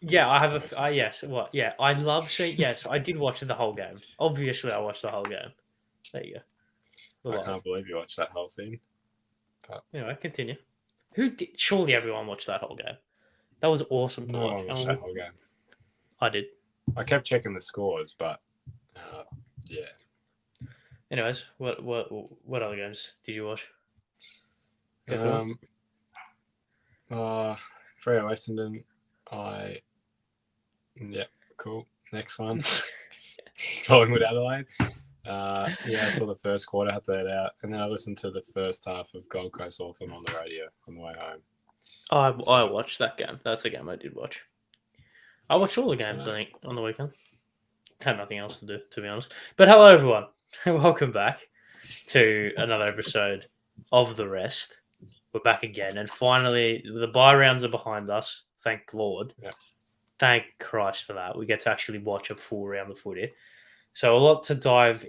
Yeah, I have yes, what? Yeah, I love seeing. Yes, I did watch the whole game. Obviously, I watched the whole game. There you go. I Live. can't believe you watched that whole thing. But Anyway, continue. Who did? Surely everyone watched that whole game. That was awesome to no watch. one watched that whole game. I did. I kept checking the scores, but yeah. Anyways, what other games did you watch? Freo Essendon. Cool. Next one. Collingwood Adelaide. I saw the first quarter, had to let out, and then I listened to the first half of Gold Coast Hawthorn on the radio on the way home. I watched that game. That's a game I did watch. I watched all the games, I think, on the weekend. Had nothing else to do, to be honest. But hello, everyone. Welcome back to another episode of The Rest. We're back again. And finally, the bye rounds are behind us. Thank Lord. Yeah. Thank Christ for that. We get to actually watch a full round of footy. So a lot to dive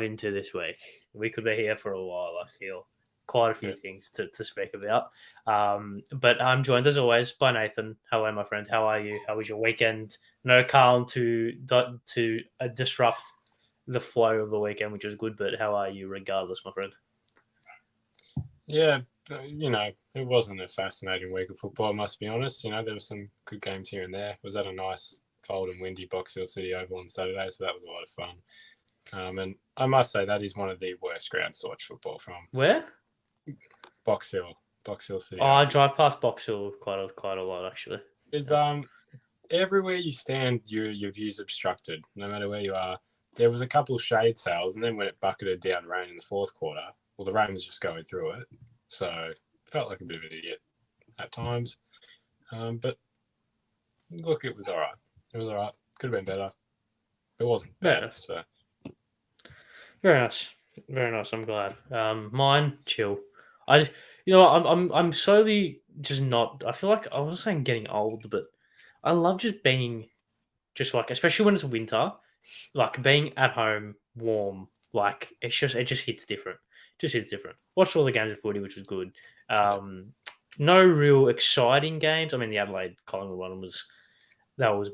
into this week. We could be here for a while, I feel. Quite a few things to speak about. But I'm joined, as always, by Nathan. Hello, my friend. How are you? How was your weekend? No Carl to disrupt the flow of the weekend, which was good. But how are you regardless, my friend? Yeah, it wasn't a fascinating week of football, I must be honest. There were some good games here and there. Was at a nice, cold and windy Box Hill City Oval on Saturday, so that was a lot of fun. And I must say that is one of the worst grounds to watch football from. Where? Box Hill City. I drive past Box Hill quite a lot, actually. Is everywhere you stand, your view's obstructed, no matter where you are. There was a couple shade sails, and then when it bucketed down rain in the fourth quarter, well, the rain was just going through it, so it felt like a bit of an idiot at times. But look, it was all right. It was all right. Could have been better. It wasn't bad. So very nice, very nice. I'm glad. Mine chill. I'm slowly just not. I feel like I wasn't saying getting old, but I love just being, just like, especially when it's winter, like being at home, warm. Like it just hits different. Just hits different. Watched all the games of footy, which was good. No real exciting games. I mean, the Adelaide Collingwood one was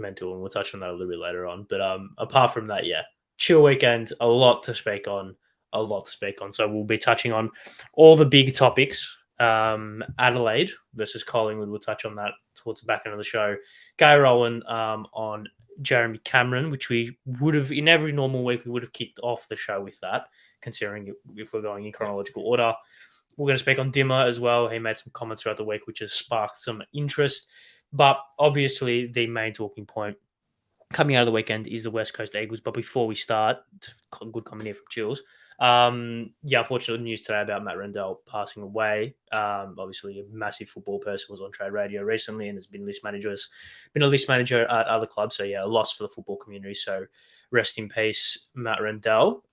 mental, and we'll touch on that a little bit later on. But apart from that, yeah, chill weekend. A lot to speak on. So we'll be touching on all the big topics. Adelaide versus Collingwood. We'll touch on that towards the back end of the show. Guy Rowan on Jeremy Cameron, which we would have, in every normal week, we would have kicked off the show with that, considering if we're going in chronological order. We're going to speak on Dimmer as well. He made some comments throughout the week, which has sparked some interest. But obviously, the main talking point coming out of the weekend is the West Coast Eagles. But before we start, good comment here from Chills. Unfortunate news today about Matt Rendell passing away. Obviously, a massive football person, was on trade radio recently and has been a list manager at other clubs. So yeah, a loss for the football community. So rest in peace, Matt Rendell.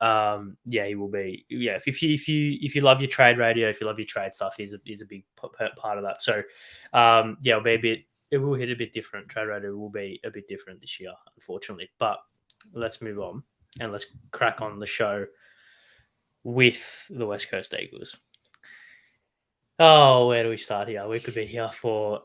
He will be. Yeah, if you love your trade radio, if you love your trade stuff, he's a big part of that. So it'll be a bit. It will hit a bit different. Trade radio will be a bit different this year, unfortunately. But let's move on and let's crack on the show with the West Coast Eagles. Oh, where do we start here? We could be here for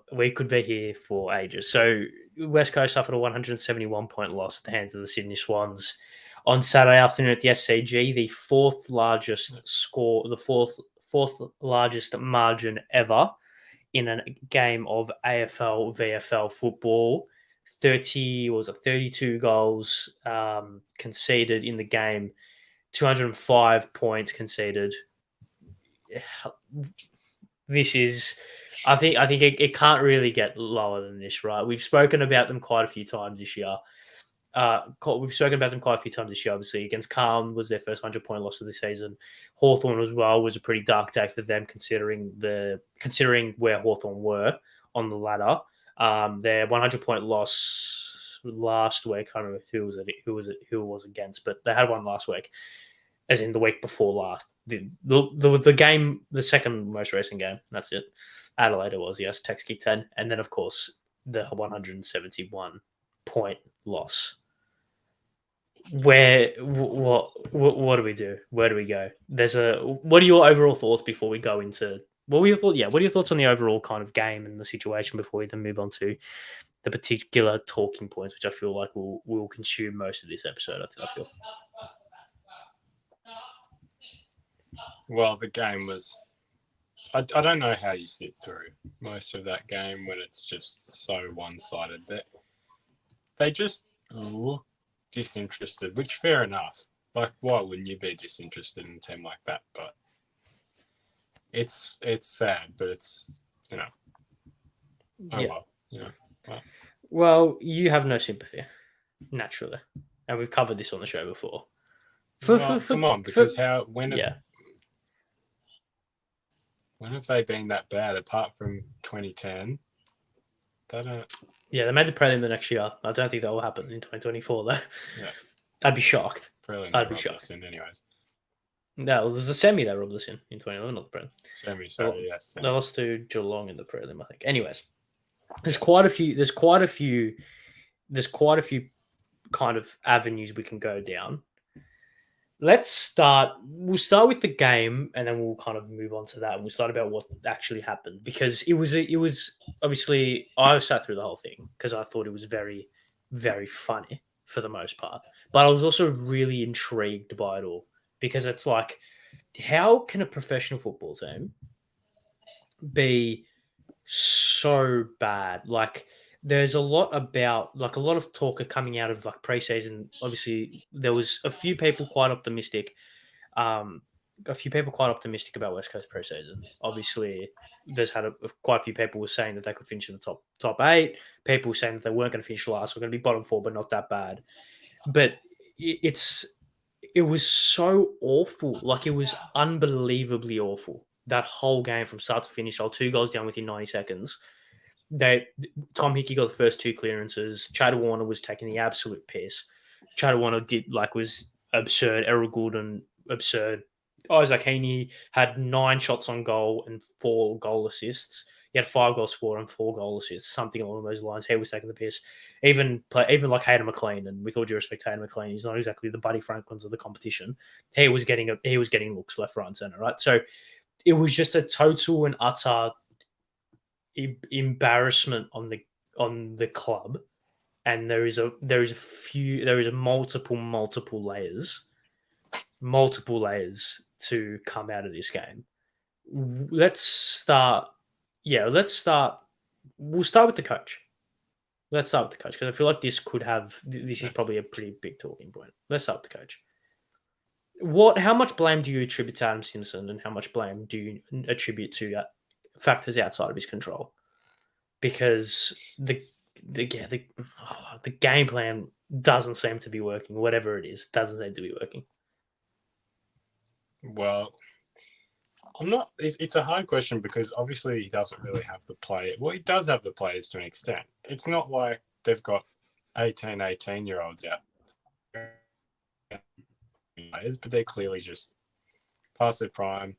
ages. So West Coast suffered a 171-point loss at the hands of the Sydney Swans on Saturday afternoon at the SCG, the fourth largest margin ever in a game of AFL VFL football. 32 goals conceded in the game. 205 points conceded. This is, I think it can't really get lower than this, right? We've spoken about them quite a few times this year. Obviously, against Carlton was their first 100-point loss of the season. Hawthorn as well was a pretty dark day for them, considering where Hawthorn were on the ladder. Their 100-point loss last week, I don't know who it was against, but they had one last week, as in the week before last. The game, the second most recent game, that's it. Adelaide it was, yes, Tex kicked 10. And then, of course, the 171-point loss. What do we do? Where do we go? What are your overall thoughts before we go into What were your thoughts? Yeah, what are your thoughts on the overall kind of game and the situation before we then move on to the particular talking points, which I feel like will consume most of this episode. I feel. Well, the game was. I don't know how you sit through most of that game when it's just so one-sided. They just look disinterested, which fair enough. Like, why wouldn't you be disinterested in a team like that? But it's sad, but it's oh well, Well, you have no sympathy, naturally, and we've covered this on the show before. Come on, because when have they been that bad apart from 2010? They don't. Yeah, they made the prelim the next year. I don't think that will happen in 2024 though. Yeah, I'd be shocked. I'd be shocked. Anyways. No, there's a semi they robbed us in 2011, not the prelim. Semi, sorry, yes. They lost to Geelong in the prelim, I think. Anyways, there's quite a few kind of avenues we can go down. We'll start with the game, and then we'll kind of move on to that. And we'll start about what actually happened, because it was obviously, I sat through the whole thing because I thought it was very, very funny for the most part. But I was also really intrigued by it all, because it's like, how can a professional football team be so bad? Like, there's a lot of talk coming out of like preseason. Obviously, there was a few people quite optimistic. A few people quite optimistic about West Coast preseason. Obviously, there's had quite a few people were saying that they could finish in the top 8. People were saying that they weren't going to finish last, we're going to be bottom 4, but not that bad. But it was so awful. Like, it was unbelievably awful. That whole game from start to finish, 2 goals down within 90 seconds. Tom Hickey got the first 2 clearances. Chad Warner was taking the absolute piss. Chad Warner was absurd. Errol Goulden, absurd. Isaac Heaney had 9 shots on goal and 4 goal assists. He had 5 goals for and 4 goal assists, something along those lines. He was taking the piss. Even like Hayden McLean, and with all due respect to Hayden McLean, he's not exactly the Buddy Franklins of the competition. He was getting looks left, right, and center, right? So it was just a total and utter embarrassment on the club, and there is multiple layers to come out of this game. We'll start with the coach. Let's start with the coach, because I feel like this is probably a pretty big talking point. Let's start with the coach. How much blame do you attribute to Adam Simpson, and how much blame do you attribute to factors outside of his control? Because the game plan doesn't seem to be working. Whatever it is, doesn't seem to be working. Well, I'm not. It's a hard question, because obviously he doesn't really have the play. Well, he does have the players to an extent. It's not like they've got 18-year-olds out, but they're clearly just past their prime.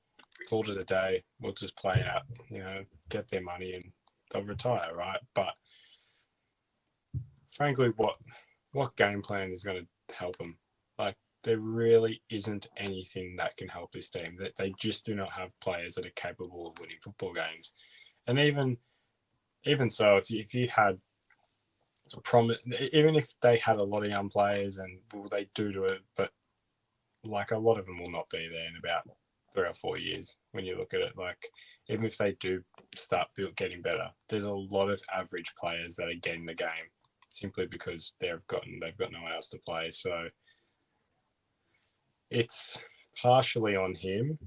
Called it a day. We'll just play out. Get their money and they'll retire, right? But frankly, what game plan is going to help them? Like, there really isn't anything that can help this team. That they just do not have players that are capable of winning football games. And even so, if you had even if they had a lot of young players, and they do it, but like, a lot of them will not be there in about 3 or 4 years. When you look at it, like, even if they do start getting better, there's a lot of average players that are getting the game simply because they've got no one else to play. So it's partially on him,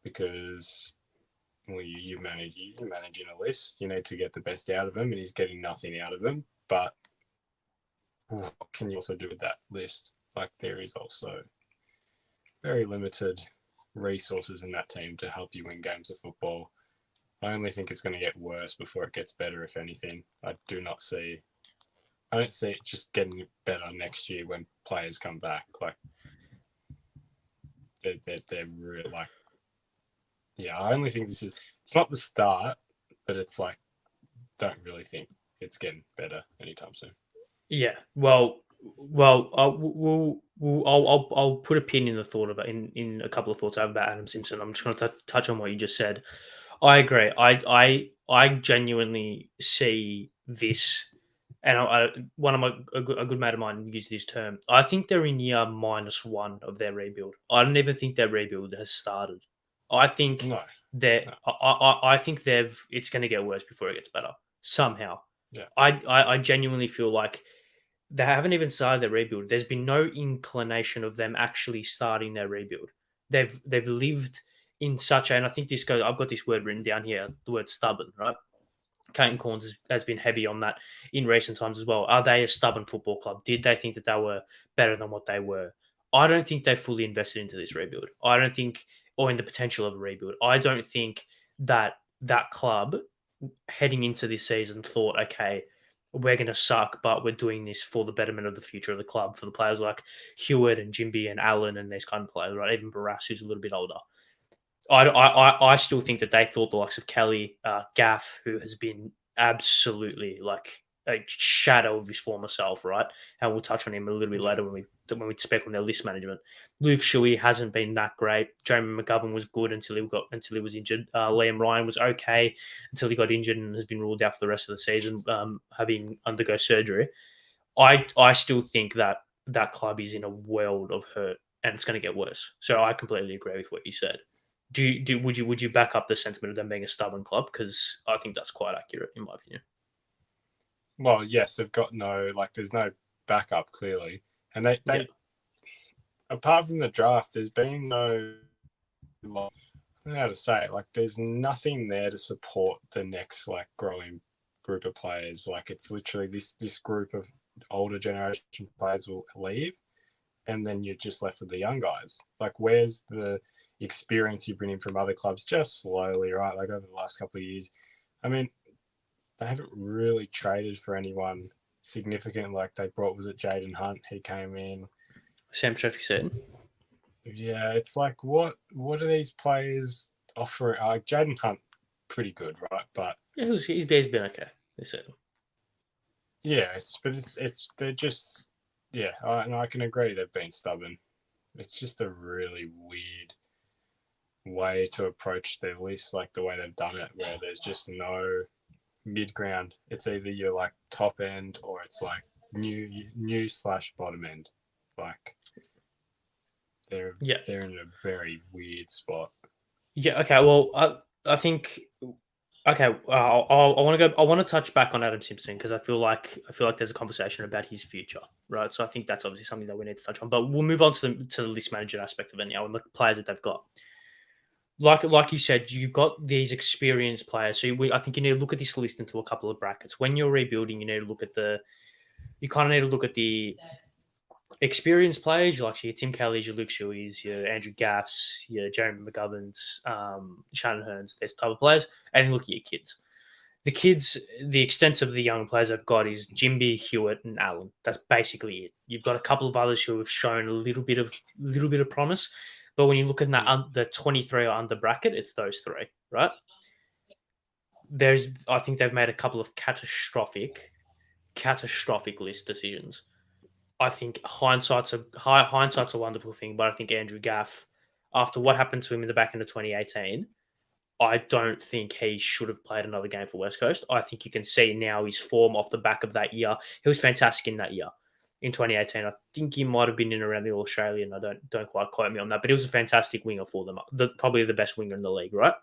because you're managing a list. You need to get the best out of him, and he's getting nothing out of him. But what can you also do with that list? Like, there is also very limited resources in that team to help you win games of football. I only think it's going to get worse before it gets better, if anything. I don't see it just getting better next year when players come back. Like, they're really, like, I only think it's not the start, but it's like, don't really think it's getting better anytime soon. Yeah, well, I'll put a pin in the thought in a couple of thouts I have about Adam Simpson. I'm just going to touch on what you just said. I agree. I genuinely see this, and one of a good mate of mine used this term. I think they're in year -1 of their rebuild. I don't even think their rebuild has started. I think No, that no, I think it's going to get worse before it gets better somehow. yeah, I genuinely feel like they haven't even started their rebuild. There's been no inclination of them actually starting their rebuild. They've lived in such a, and I think this goes. I've got this word written down here. The word stubborn, right? Kane Corns has been heavy on that in recent times as well. Are they a stubborn football club? Did they think that they were better than what they were? I don't think they fully invested into this rebuild. I don't think, or in the potential of a rebuild. I don't think that that club heading into this season thought, okay, we're going to suck, but we're doing this for the betterment of the future of the club, for the players like Hewitt and Jimby and Allen and these kind of players, right? Even Barras, who's a little bit older. I still think that they thought the likes of Kelly, Gaff, who has been absolutely like a shadow of his former self, right? And we'll touch on him a little bit yeah, later when we speak on their list management. Luke Shuey hasn't been that great. Jeremy McGovern was good until he was injured. Liam Ryan was okay until he got injured and has been ruled out for the rest of the season, having undergo surgery. I still think that that club is in a world of hurt and it's going to get worse. So I completely agree with what you said. Would you back up the sentiment of them being a stubborn club? Because I think that's quite accurate in my opinion. well, yes, they've got no, like, there's no backup clearly, and Yeah, they apart from the draft, there's been no, like, I don't know how to say it. Like, there's nothing there to support the next like growing group of players. Like, it's literally this group of older generation players will leave, and then you're just left with the young guys. Like, where's the experience you bring in from other clubs just slowly, right? Like, over the last couple of years. I mean, they haven't really traded for anyone significant. Like, they brought, was it Jaden Hunt? He came in. Sam Sheffield said. Yeah, it's like, what are these players offering? Jaden Hunt, pretty good, right? But Yeah, he's been okay. They said. yeah, it's they're just, yeah, and I can agree they've been stubborn. It's just a really weird way to approach their list, like the way they've done it, where there's just no mid ground. It's either you're like top end or it's like new slash bottom end. Like, they're Yeah, they're in a very weird spot. yeah. Okay. Well, I think okay. I want to go. I want to touch back on Adam Simpson because I feel like there's a conversation about his future, right? So I think that's obviously something that we need to touch on. But we'll move on to the list manager aspect of it now and the players that they've got. Like you said, you've got these experienced players. So I think you need to look at this list into a couple of brackets. When you're rebuilding, you need to look at you kind of need to look at the experienced players, like your Tim Kelly's, your Luke Shuey's, your Andrew Gaff's, your Jeremy McGovern's, Shannon Hearns, there's type of players, and look at your kids. The kids, the extent of the young players I've got is Jimby, Hewitt, and Allen. That's basically it. You've got a couple of others who have shown a little bit of promise, but when you look at that the 23 or under bracket, it's those three, right? I think they've made a couple of catastrophic list decisions. I think hindsight's a wonderful thing, but I think Andrew Gaff, after what happened to him in the back end of 2018, I don't think he should have played another game for West Coast. I think you can see now his form off the back of that year. He was fantastic in that year. In 2018, I think he might have been in around the All Australian. I don't quite quote me on that, but he was a fantastic winger for them. Probably the best winger in the league, right?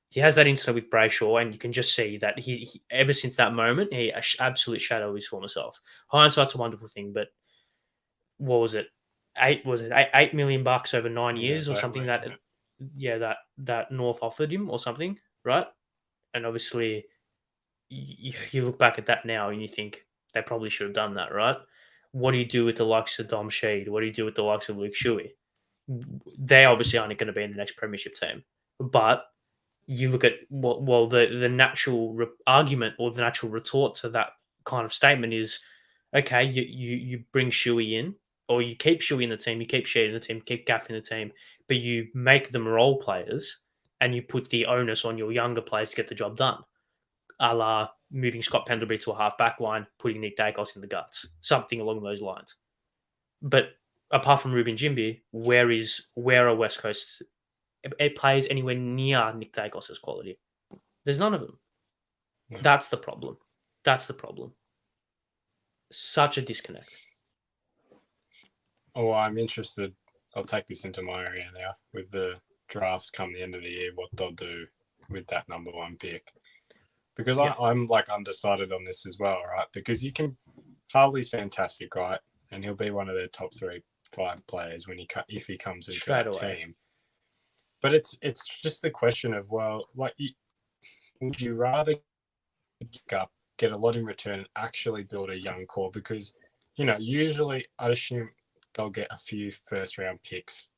He has that incident with Brayshaw, and you can just see that he ever since that moment, he absolute shadow of his former self. Hindsight's a wonderful thing, but what was it? $8 million over nine Yeah, years it's or that something way. that Yeah. yeah that North offered him or something, right? And obviously you look back at that now and you think they probably should have done that, right? What do you do with the likes of Dom Sheed? What do you do with the likes of Luke Shuey? They obviously aren't going to be in the next premiership team, but you look at well the natural argument or the natural retort to that kind of statement is okay, you bring Shuey in, or you keep Shuey in the team, you keep Sheed in the team, keep Gaff in the team, but you make them role players and you put the onus on your younger players to get the job done. A la moving Scott Pendlebury to a half back line, putting Nick Dacos in the guts, something along those lines. But apart from Ruben Jimby, where are West Coast? it plays anywhere near Nick Dacos's quality. There's none of them. Yeah. That's the problem. That's the problem. Such a disconnect. Oh, I'm interested. I'll take this into my area now with the draft come the end of the year, what they'll do with that number one pick. Because Yeah. I'm like undecided on this as well, right? Because Harley's fantastic, right? And he'll be one of their top 3-5 players if he comes into Straight that away. team. But it's just the question of, well, like, would you rather get a lot in return and actually build a young core? Because, usually I'd assume they'll get a few first round picks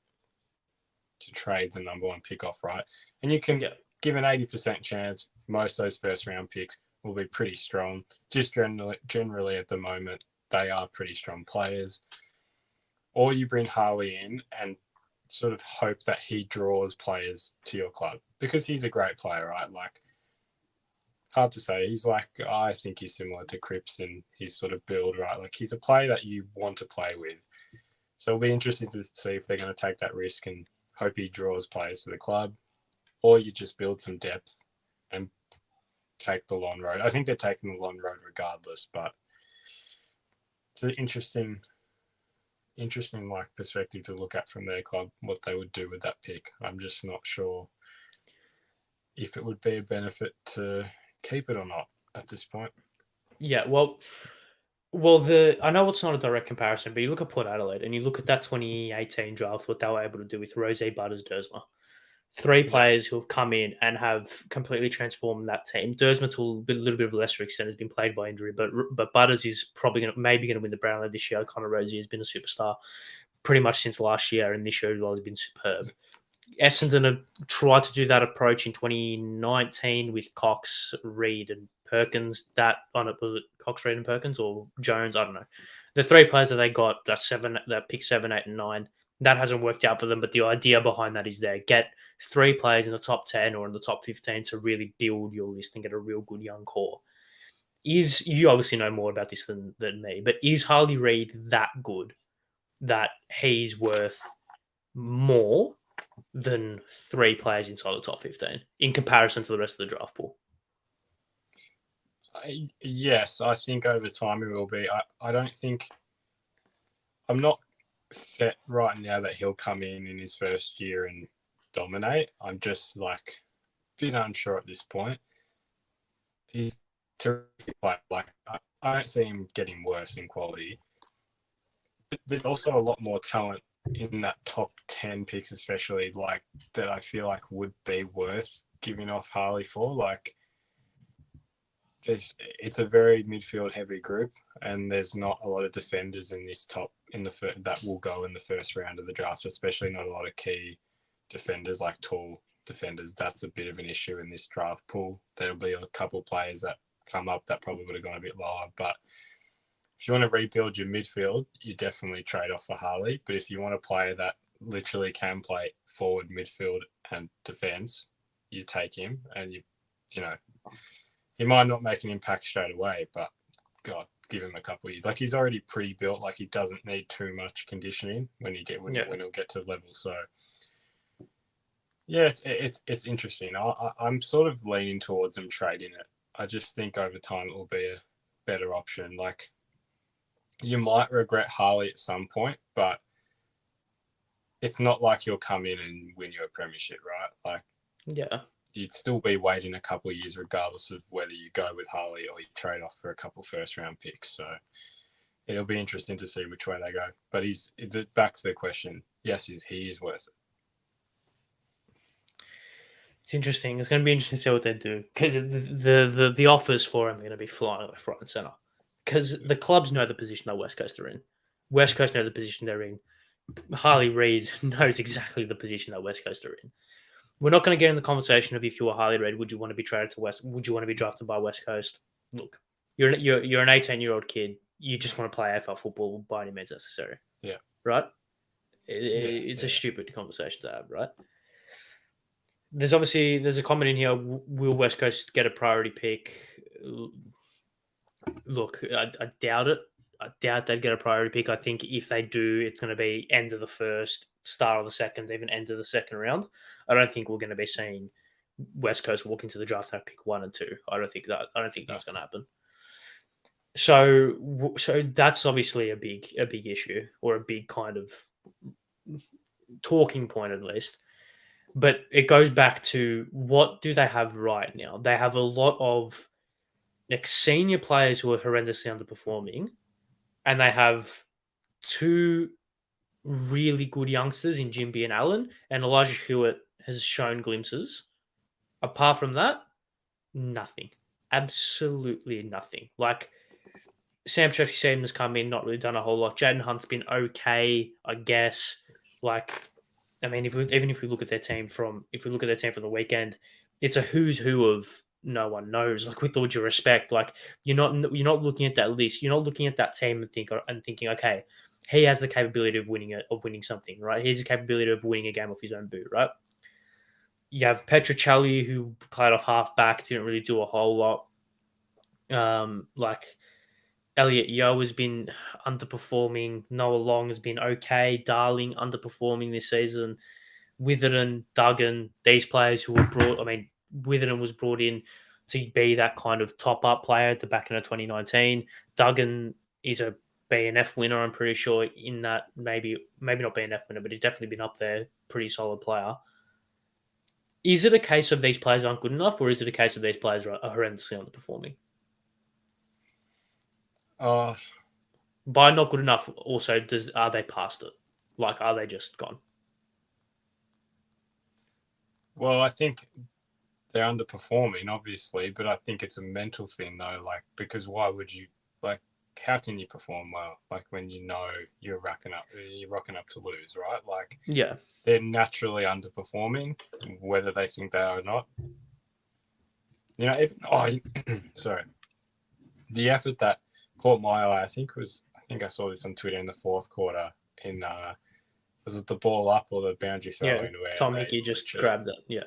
to trade the number one pick off, right? And you can give an 80% chance most of those first round picks will be pretty strong. Just generally at the moment, they are pretty strong players. Or you bring Harley in and sort of hope that he draws players to your club because he's a great player, right? Like, hard to say. He's like, I think he's similar to Cripps in his sort of build, right? Like, he's a player that you want to play with. So it'll be interesting to see if they're going to take that risk and hope he draws players to the club, or you just build some depth and take the long road. I think they're taking the long road regardless, but it's an interesting like perspective to look at from their club, what they would do with that pick. I'm just not sure if it would be a benefit to keep it or not at this point. Yeah, well, I know it's not a direct comparison, but you look at Port Adelaide and you look at that 2018 draft, what they were able to do with Rose, Butters, Dersma. Three players who have come in and have completely transformed that team. Dersma, to a little bit of a lesser extent, has been played by injury, but Butters is probably maybe going to win the Brownlow this year. Connor Rosie has been a superstar pretty much since last year, and this year as well has been superb. Essendon have tried to do that approach in 2019 with Cox, Reid, and Perkins. Was it Cox, Reid, and Perkins, or Jones? I don't know. The three players that they got, that pick 7, 8, and 9, that hasn't worked out for them. But the idea behind that is there: get three players in the top 10 or in the top 15 to really build your list and get a real good young core. You obviously know more about this than me, but is Harley Reid that good that he's worth more than three players inside the top 15 in comparison to the rest of the draft pool? Yes, I think over time it will be. I don't think I'm not set right now that he'll come in his first year and dominate. I'm just like a bit unsure at this point. He's terrific player. Like, I don't see him getting worse in quality. There's also a lot more talent in that top 10 picks, especially, like, that I feel like would be worth giving off Harley for. Like, it's a very midfield heavy group, and there's not a lot of defenders in this that will go in the first round of the draft, especially not a lot of key defenders, like tall defenders. That's a bit of an issue in this draft pool. There'll be a couple of players that come up that probably would have gone a bit lower, but if you want to rebuild your midfield, you definitely trade off for Harley. But if you want a player that literally can play forward, midfield, and defense, you take him, and he might not make an impact straight away, but God, give him a couple of years. Like, he's already pretty built. Like, he doesn't need too much conditioning when he'll get to level. So, yeah, it's interesting. I'm sort of leaning towards him trading it. I just think over time it will be a better option. Like, you might regret Harley at some point, but it's not like he'll come in and win you a premiership, right? Like, Yeah. You'd still be waiting a couple of years regardless of whether you go with Harley or you trade off for a couple first round picks. So it'll be interesting to see which way they go. But back to the question. Yes, he is worth it. It's interesting. It's going to be interesting to see what they do, because the offers for him are going to be flying left, right, and center. Because the clubs know the position that West Coast are in. West Coast know the position they're in. Harley Reid knows exactly the position that West Coast are in. We're not going to get in the conversation of, if you were Harley Reid, would you want to be traded to West? Would you want to be drafted by West Coast? Look, you're an 18-year-old kid. You just want to play AFL football by any means necessary. Yeah. Right? It's a stupid conversation to have, right? There's a comment in here. Will West Coast get a priority pick? Look, I doubt it. I doubt they'd get a priority pick. I think if they do, it's going to be end of the first, start of the second, even end of the second round. I don't think we're going to be seeing West Coast walk into the draft and have pick 1 and 2. I don't think that's going to happen. So that's obviously a big issue, or a big kind of talking point, at least. But it goes back to, what do they have right now? They have a lot of senior players who are horrendously underperforming, and they have two really good youngsters in Jimby and Allen, and Elijah Hewitt has shown glimpses. Apart from that, nothing. Absolutely nothing. Like, Sam Sheffield has come in, not really done a whole lot. Jaden Hunt's been okay, I guess. Like, I mean, even if we look at their team from the weekend, it's a who's who of no one knows. Like, with all due respect, like, you're not looking at that list. You're not looking at that team and thinking, okay, he has the capability of winning something, right? He has the capability of winning a game off his own boot, right? You have Petrocelli, who played off halfback, didn't really do a whole lot. Like, Elliot Yeo has been underperforming. Noah Long has been okay. Darling underperforming this season. Witherden, Duggan, these players who were brought. I mean, Witherden was brought in to be that kind of top up player at the back end of 2019. Duggan is a BNF winner, I'm pretty sure. In that, maybe not BNF winner, but he's definitely been up there. Pretty solid player. Is it a case of these players aren't good enough, or is it a case of these players are horrendously underperforming? By not good enough, also, are they past it? Like, are they just gone? Well, I think they're underperforming, obviously, but I think it's a mental thing, though. Like, because why would you, like, how can you perform well? Like, when you know you're rocking up to lose, right? Like, yeah, they're naturally underperforming, whether they think they are or not. You know, sorry, the effort that caught my eye, I think I saw this on Twitter in the fourth quarter. Was it the ball up or the boundary throw into where Tom Hickey just grabbed it? Yeah,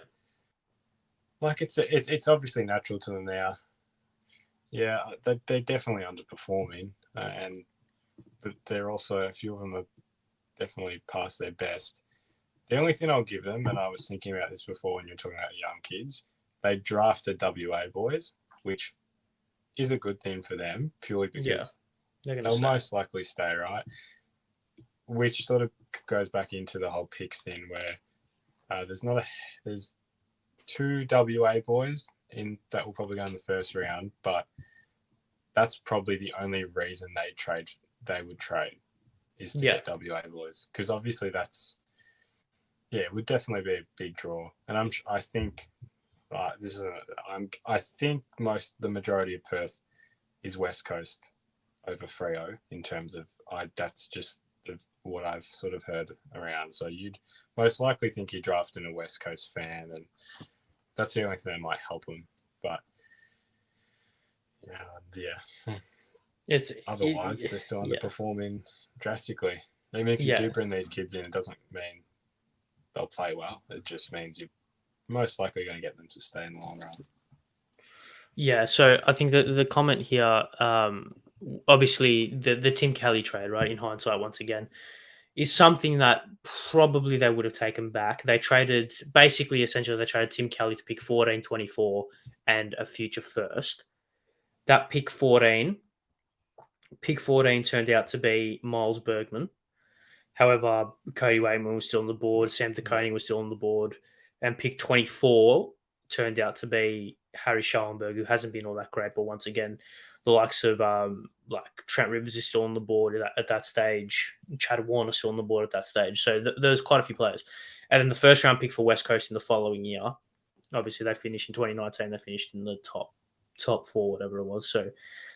like it's obviously natural to them now. Yeah, they're definitely underperforming, but they're also, a few of them are definitely past their best. The only thing I'll give them, and I was thinking about this before when you're talking about young kids, they drafted WA boys, which is a good thing for them, purely because they'll most likely stay, right? Which sort of goes back into the whole picks thing, where there's 2 WA boys in that will probably go in the first round, but that's probably the only reason they would trade is to get WA boys, because obviously it would definitely be a big draw, and I think the majority of Perth is West Coast over Freo in terms of that's just what I've sort of heard around. So you'd most likely think you're drafting a West Coast fan, and that's the only thing that might help them. But otherwise they're still underperforming drastically. Even if you do bring these kids in, it doesn't mean they'll play well. It just means you're most likely going to get them to stay in the long run. Yeah, so I think that the comment here, obviously the Tim Kelly trade, right, in hindsight, once again, is something that probably they would have taken back. They traded Tim Kelly for pick 14, 24, and a future first. That pick 14 turned out to be Miles Bergman. However, Cody Waitman was still on the board, Sam De Koning was still on the board, and pick 24 turned out to be Harry Schallenberg, who hasn't been all that great, but once again, the likes of like Trent Rivers is still on the board at that stage. Chad Warner still on the board at that stage. So there's quite a few players. And then the first round pick for West Coast in the following year, obviously they finished in 2019. They finished in the top 4, whatever it was. So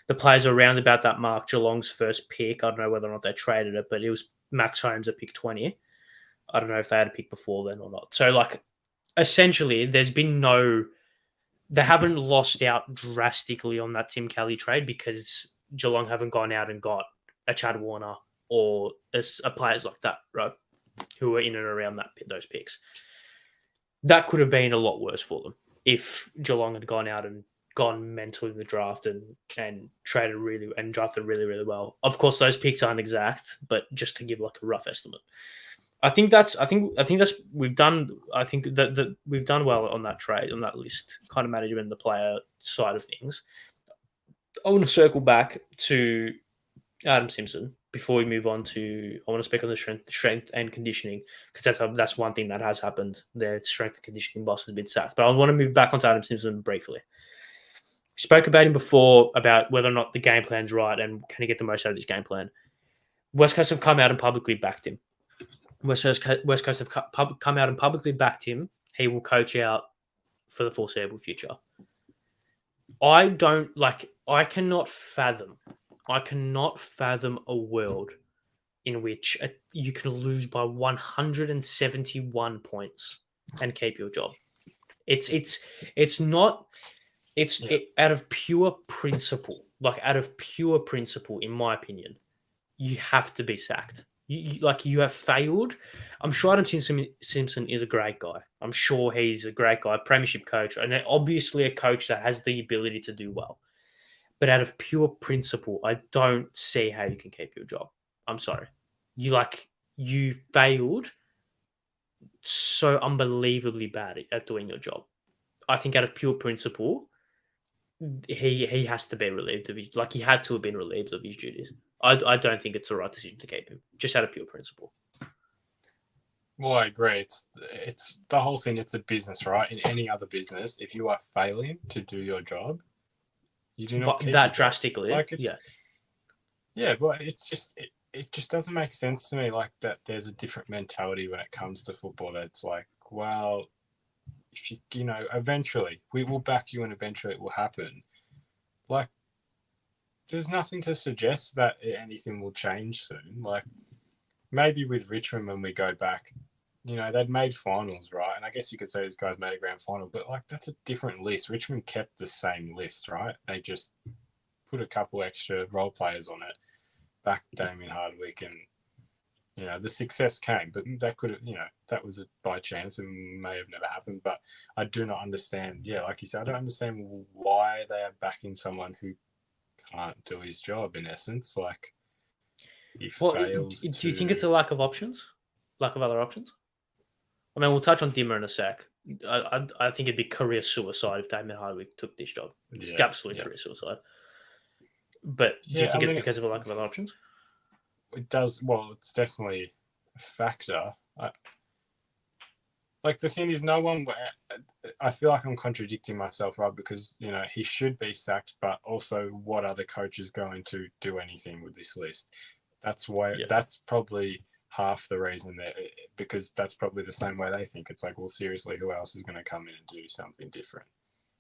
the players around about that mark. Geelong's first pick, I don't know whether or not they traded it, but it was Max Holmes at pick 20. I don't know if they had a pick before then or not. So, like, essentially, they haven't lost out drastically on that Tim Kelly trade because Geelong haven't gone out and got a Chad Warner or a players like that, right, who were in and around those picks. That could have been a lot worse for them if Geelong had gone out and gone mental in the draft and drafted really really well. Of course, those picks aren't exact, but just to give like a rough estimate, I think that's we've done. I think that we've done well on that trade on that list, kind of management, and the player side of things. I want to circle back to Adam Simpson before we move on to. I want to speak on the strength and conditioning because that's one thing that has happened. Their strength and conditioning boss has been sacked, but I want to move back onto Adam Simpson briefly. We spoke about him before about whether or not the game plan's right and can he get the most out of his game plan. West Coast have come out and publicly backed him. West Coast have come out and publicly backed him. He will coach out for the foreseeable future. I don't like. I cannot fathom a world in which you can lose by 171 points and keep your job. It's not. Out of pure principle. Like out of pure principle, in my opinion, you have to be sacked. You have failed. I'm sure Adam Simpson is a great guy. I'm sure he's a great guy, premiership coach, and obviously a coach that has the ability to do well. But out of pure principle, I don't see how you can keep your job. I'm sorry. You failed so unbelievably bad at doing your job. I think out of pure principle, he has to be relieved of his he had to have been relieved of his duties. I don't think it's the right decision to keep him, just out of pure principle. Well, I agree. It's the whole thing. It's a business, right? In any other business, if you are failing to do your job, you do not keep that drastically. Yeah, but it just doesn't make sense to me. Like that, there's a different mentality when it comes to football. It's like, well, if you know, eventually we will back you, and eventually it will happen. Like, there's nothing to suggest that anything will change soon. Like, maybe with Richmond when we go back, you know, they'd made finals, right? And I guess you could say this guy's made a grand final, but like that's a different list. Richmond kept the same list, right? They just put a couple extra role players on it, backed Damien Hardwick, and you know the success came. But that could have, you know, that was by chance and may have never happened. But I do not understand. Yeah, like you said, I don't understand why they are backing someone who can't do his job. In essence, like he fails. Do you think it's a lack of options, lack of other options? I mean, we'll touch on Dimmer in a sec. I think it'd be career suicide if Damien Hardwick took this job. It's absolute career suicide. But do you think it's because of a lack of other options? It does. Well, it's definitely a factor. Like the thing is, no one. I feel like I'm contradicting myself, right? Because you know he should be sacked, but also, what other coach is going to do anything with this list? That's why. Yeah. That's probably half the reason that, because that's probably the same way they think. It's like, well, seriously, who else is going to come in and do something different?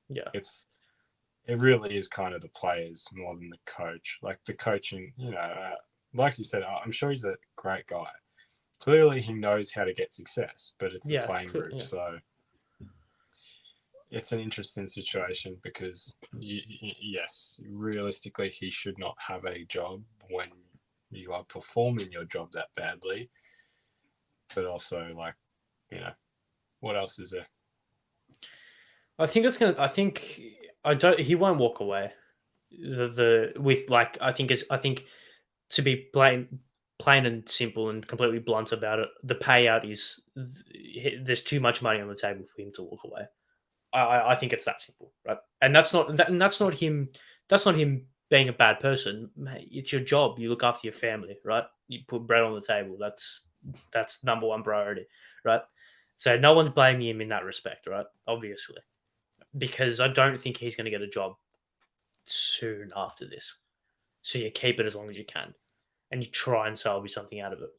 Yeah, it really is kind of the players more than the coach. Like the coaching, you know, like you said, I'm sure he's a great guy. Clearly, he knows how to get success, but it's a playing group, so it's an interesting situation because, yes, realistically, he should not have a job when you are performing your job that badly. But also, like, you know, what else is there? I think he won't walk away. I think to be plain and simple and completely blunt about it, the payout is there's too much money on the table for him to walk away. I think it's that simple, right? And that's not him. That's not him being a bad person. Mate, it's your job. You look after your family, right? You put bread on the table. That's number one priority, right? So no one's blaming him in that respect, right? Obviously, because I don't think he's going to get a job soon after this. So you keep it as long as you can, and you try and salvage something out of it.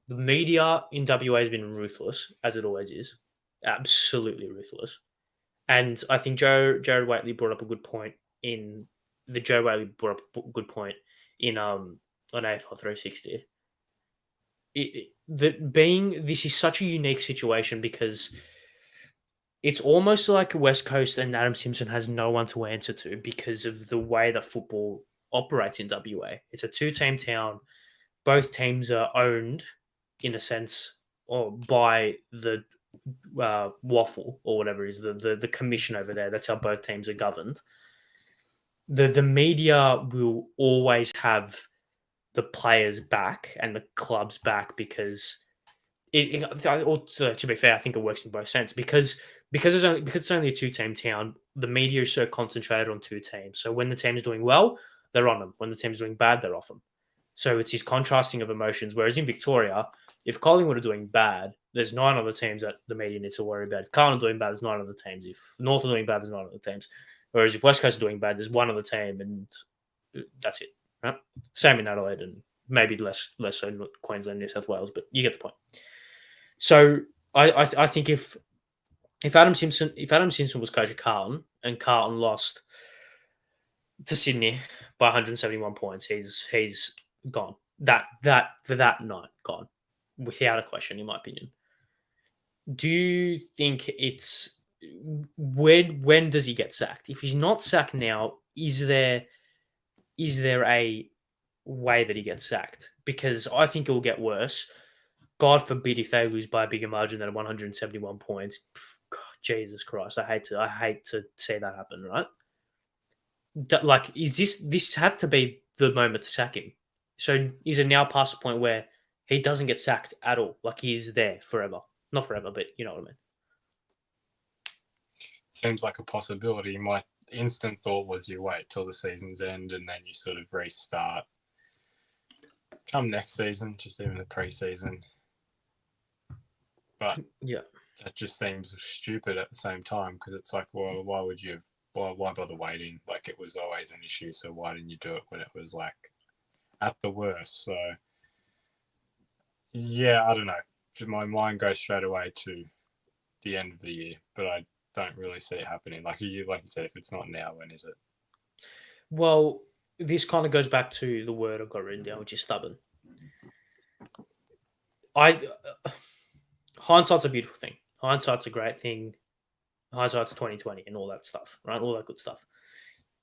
The media in WA has been ruthless, as it always is, absolutely ruthless. And I think Jared Waitley brought up a good point on AFL 360. This is such a unique situation because it's almost like West Coast and Adam Simpson has no one to answer to because of the way that football operates in WA. It's a two-team town. Both teams are owned, in a sense, or by the Waffle or whatever is the commission over there. That's how both teams are governed. the media will always have the players back and the clubs back because or to be fair, I think it works in both sense because it's only a two-team town. The media is so concentrated on two teams. So when the team's doing well, they're on them. When the team's doing bad, they're off them. So it's his contrasting of emotions. Whereas in Victoria, if Collingwood are doing bad, there's nine other teams that the media needs to worry about. If Carlton are doing bad, there's nine other teams. If North are doing bad, there's nine other teams. Whereas if West Coast are doing bad, there's one other team, and that's it. Right? Same in Adelaide, and maybe less so in Queensland, New South Wales, but you get the point. So I think if Adam Simpson was coach of Carlton and Carlton lost to Sydney by 171 points, he's gone. That for that night gone, without a question, in my opinion. Do you think it's when does he get sacked? If he's not sacked now, is there a way that he gets sacked? Because I think it will get worse. God forbid if they lose by a bigger margin than 171 points. God, Jesus Christ, I hate to see that happen. Right? Like, is this had to be the moment to sack him? So is it now past the point where he doesn't get sacked at all? Like he is there forever, not forever, but you know what I mean. Seems like a possibility. My instant thought was you wait till the season's end and then you sort of restart. Come next season, just even the preseason. But yeah, that just seems stupid at the same time because it's like, well, why would you? Why bother waiting? Like it was always an issue, so why didn't you do it when it was like at the worst? So yeah, I don't know. My mind goes straight away to the end of the year, but I don't really see it happening. Like you said, if it's not now, when is it? well, this kind of goes back to the word I've got written down, which is stubborn. Hindsight's a beautiful thing. Hindsight's a great thing. Hindsight's 2020 and all that stuff, right? All that good stuff.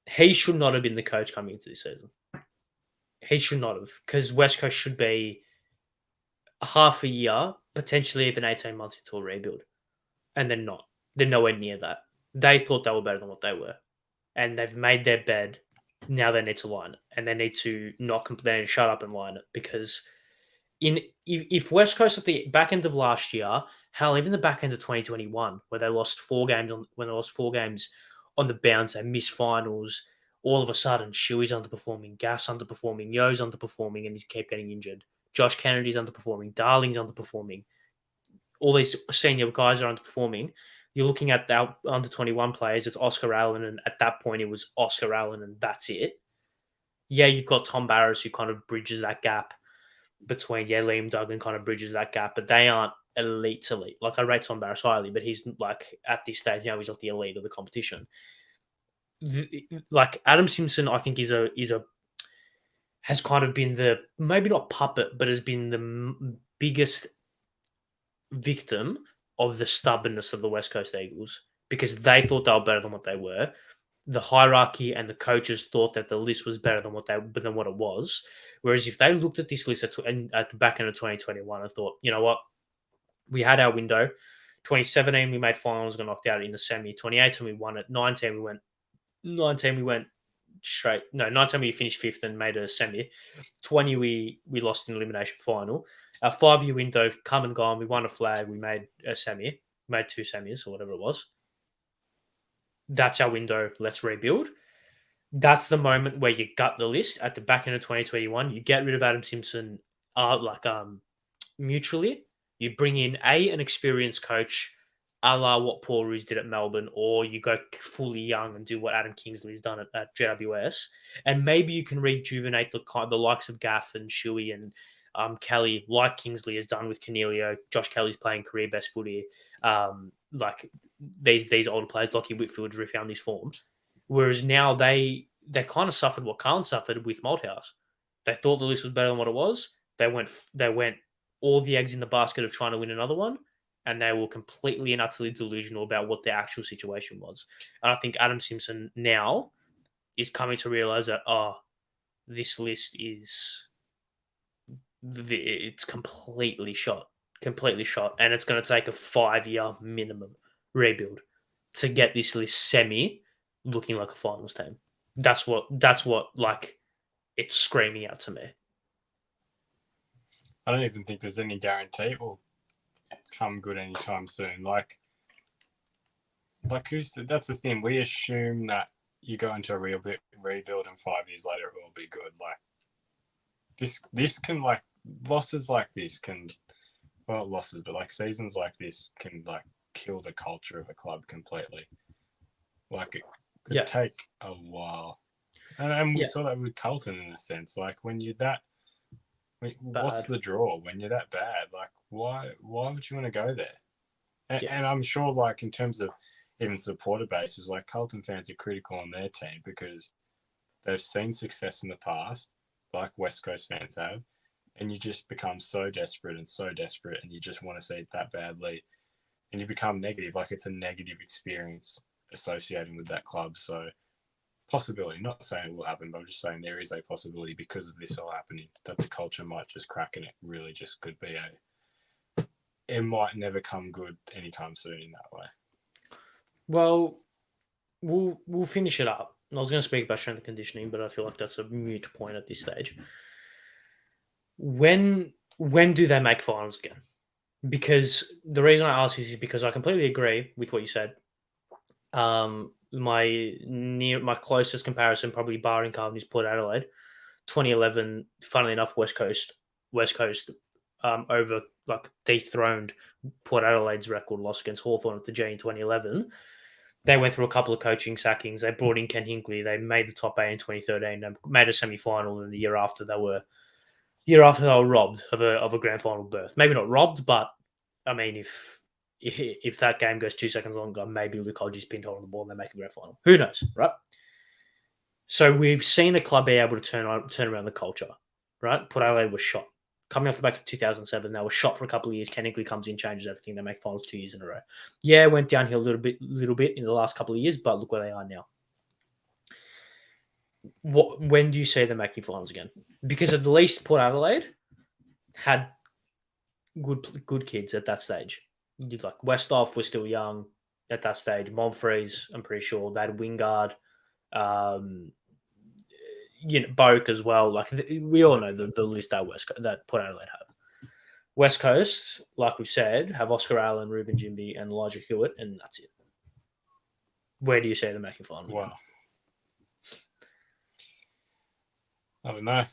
He should not have been the coach coming into this season. He should not have, because West Coast should be half a year, potentially even 18 months into a rebuild. And they're not. They're nowhere near that. They thought they were better than what they were. And they've made their bed. Now they need to line it. And they need to they need to shut up and line it. Because if West Coast at the back end of last year, hell, even the back end of 2021, where they lost 4 games on the bounce, they missed finals, all of a sudden Shuey's underperforming, Gaff's underperforming, Yo's underperforming, and he's kept getting injured. Josh Kennedy's underperforming, Darling's underperforming. All these senior guys are underperforming. You're looking at the under 21 players, it's Oscar Allen, and at that point it was Oscar Allen, and that's it. Yeah, you've got Tom Barras who kind of bridges that gap between, Liam Duggan kind of bridges that gap, but they aren't elite. Like I rate Tom Barras highly, but he's like at this stage now he's not the elite of the competition. Like Adam Simpson, I think is a has kind of been the maybe not puppet, but has been the biggest victim of the stubbornness of the West Coast Eagles because they thought they were better than what they were. The hierarchy and the coaches thought that the list was better than what it was. Whereas if they looked at this list at the back end of 2021 and thought, you know what, we had our window. 2017 we made finals, got knocked out in the semi. 2018 we won it. 19 we went straight. No, 19 we finished 5th and made a semi. 20 we lost in elimination final. Our 5-year window come and gone. We won a flag. We made a semi. Made 2 semis or whatever it was. That's our window. Let's rebuild. That's the moment where you gut the list at the back end of 2021. You get rid of Adam Simpson, mutually. You bring in an experienced coach, a la what Paul Roos did at Melbourne, or you go fully young and do what Adam Kingsley has done at GWS, and maybe you can rejuvenate the likes of Gaff and Shuey and Kelly, like Kingsley has done with Cornelio. Josh Kelly's playing career best footy. Like these older players, Lockie Whitfield's refound his form. Whereas now they kind of suffered what Carlton suffered with Malthouse. They thought the list was better than what it was. They went all the eggs in the basket of trying to win another one, and they were completely and utterly delusional about what the actual situation was. And I think Adam Simpson now is coming to realize that this list it's completely shot, and it's going to take a 5-year minimum rebuild to get this list semi looking like a finals team. That's what like it's screaming out to me. I don't even think there's any guarantee it will come good anytime soon. That's the thing. We assume that you go into a rebuild and 5 years later it will be good. Like this can like losses like this can well losses, but like seasons like this can like kill the culture of a club completely. Like it could Yeah, take a while, and we yeah, saw that with Carlton in a sense. Like when you're that, what's bad. the draw when you're that bad? Like why would you want to go there? And, Yeah, and I'm sure like in terms of even supporter bases, like Carlton fans are critical on their team because they've seen success in the past, like West Coast fans have, and you just become so desperate and you just want to see it that badly, and you become negative. Like it's a negative experience associating with that club. So possibility, not saying it will happen, but I'm just saying there is a possibility because of this all happening that the culture might just crack and it really just could be it might never come good anytime soon in that way. well, we'll finish it up. I was going to speak about strength and conditioning, but I feel like that's a mute point at this stage. When do they make finals again? Because the reason I ask is because I completely agree with what you said. My closest comparison, probably barring Carlton, is Port Adelaide, 2011. Funnily enough, West Coast, over like dethroned Port Adelaide's record loss against Hawthorn at the G in 2011. They went through a couple of coaching sackings. They brought in Ken Hinkley. They made the top eight in 2013. They made a semi final, and the year after they were robbed of a grand final berth. Maybe not robbed, but I mean, if that game goes 2 seconds longer, maybe Luke Hodges pinned hold on the ball and they make a grand final. Who knows, right? So we've seen a club be able to turn around the culture, right? Port Adelaide was shot. Coming off the back of 2007, they were shot for a couple of years. Ken Hinkley comes in, changes everything. They make finals 2 years in a row. Yeah, it went downhill a little bit in the last couple of years, but look where they are now. When do you see them making finals again? Because at least Port Adelaide had good kids at that stage. You'd like Westhoff was still young at that stage. Monfries, I'm pretty sure they had Wingard, um, Boak as well. Like we all know the list that Port Adelaide have. West Coast, like we've said, have Oscar Allen, Ruben Jimby, and Elijah Hewitt, and that's it. Where do you see them making finals? Wow. I don't know.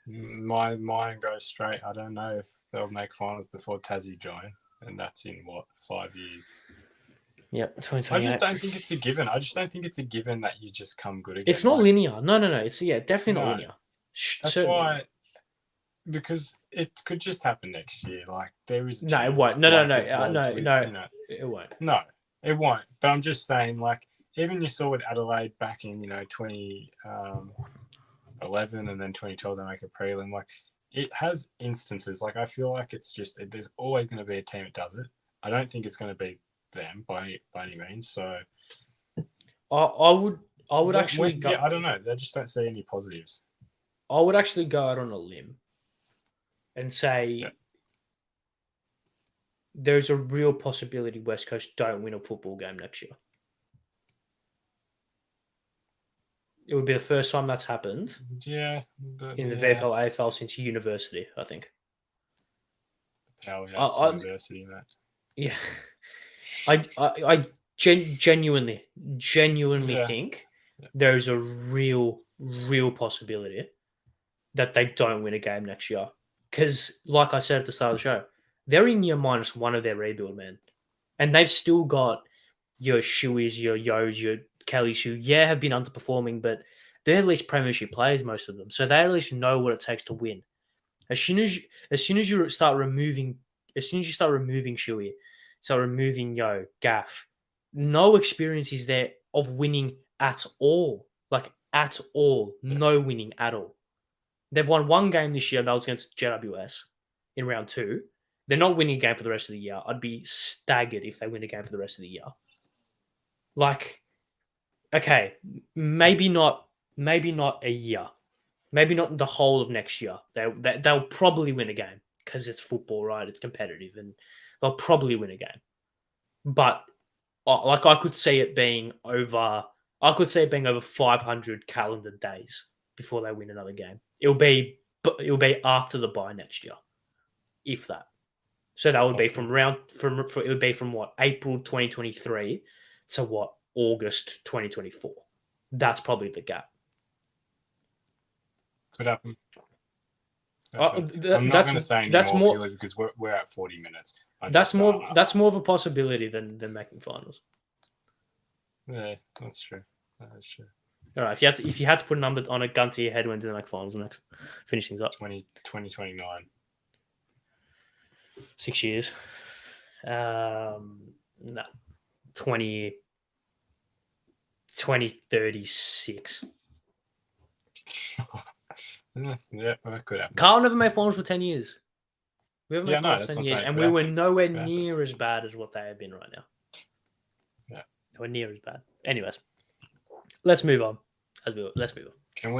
My mind goes straight. I don't know if they'll make finals before Tassie join, and that's in what 5 years. Yep, I 2028. just don't think it's a given. I just don't think it's a given that you just come good again. It's not linear. No. It's definitely not linear. That's Certainly why, not. because it could just happen next year. Like there is a No, chance. it won't. No, it won't. No, it won't. But I'm just saying, like even you saw with Adelaide back in 2011 and then 2012 they make a prelim. Like it has instances. Like I feel like it's just there's always going to be a team that does it. I don't think it's going to be them by any means. So I would actually go. Yeah, I don't know. I just don't see any positives. I would actually go out on a limb and say there's a real possibility West Coast don't win a football game next year. It would be the first time that's happened. Yeah, in the VFL AFL since university, I think. Powerhouse University, that. Yeah, I genuinely think there is a real possibility that they don't win a game next year. Because, like I said at the start of the show, they're in year -1 of their rebuild, man. And they've still got your Shueys, your Yos, your Kellys who, have been underperforming, but they're at least premiership players, most of them. So they at least know what it takes to win. As soon as you start removing Shuey, start removing Yo, Gaff, no experience is there of winning at all. Like at all. No winning at all. They've won one game this year, that was against JWS in round 2. They're not winning a game for the rest of the year. I'd be staggered if they win a game for the rest of the year. Like, okay, maybe not a year. Maybe not the whole of next year. They'll probably win a game because it's football, right? It's competitive, and they'll probably win a game. But like I could see it being over I could see it being over 500 calendar days before they win another game. It'll be after the bye next year, if that. So that would be Possibly. it would be from what, April 2023 to what, August 2024. That's probably the gap. Could happen. I'm not going to say anymore purely because we're at 40 minutes. That's more of a possibility than making finals. Yeah, that's true. That is true. All right, if you had to put a number on a gun to your head, when do they make finals next? Finish things up. 2029. 6 years. No. 2036. Yeah, that could happen. Carl never made finals for 10 years. We haven't made finals for 10 years, and we were nowhere near as bad as what they have been right now. Yeah. Nowhere near as bad. Anyways, let's move on. Let's move on. Can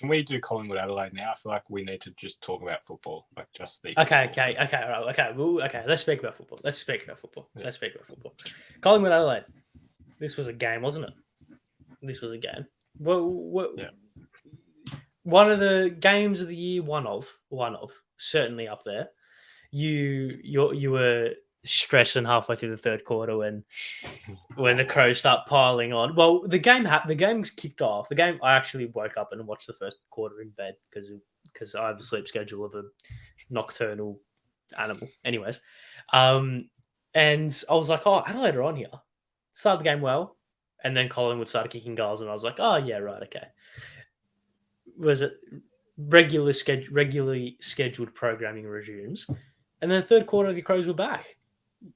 we do Collingwood Adelaide now? I feel like we need to just talk about football, like just the. Okay. Let's speak about football. Yeah. Collingwood Adelaide. This was a game, wasn't it? This was a game. Well, yeah. One of the games of the year. One of certainly up there. You were stressing halfway through the third quarter when the Crows start piling on. Well, the game's kicked off. The game, I actually woke up and watched the first quarter in bed because I have a sleep schedule of a nocturnal animal. Anyways, and I was like, oh, Adelaide are on here. Started the game well, and then Collingwood started kicking goals, and I was like, oh yeah, right, okay. Was it regularly scheduled programming resumes, and then the third quarter the Crows were back.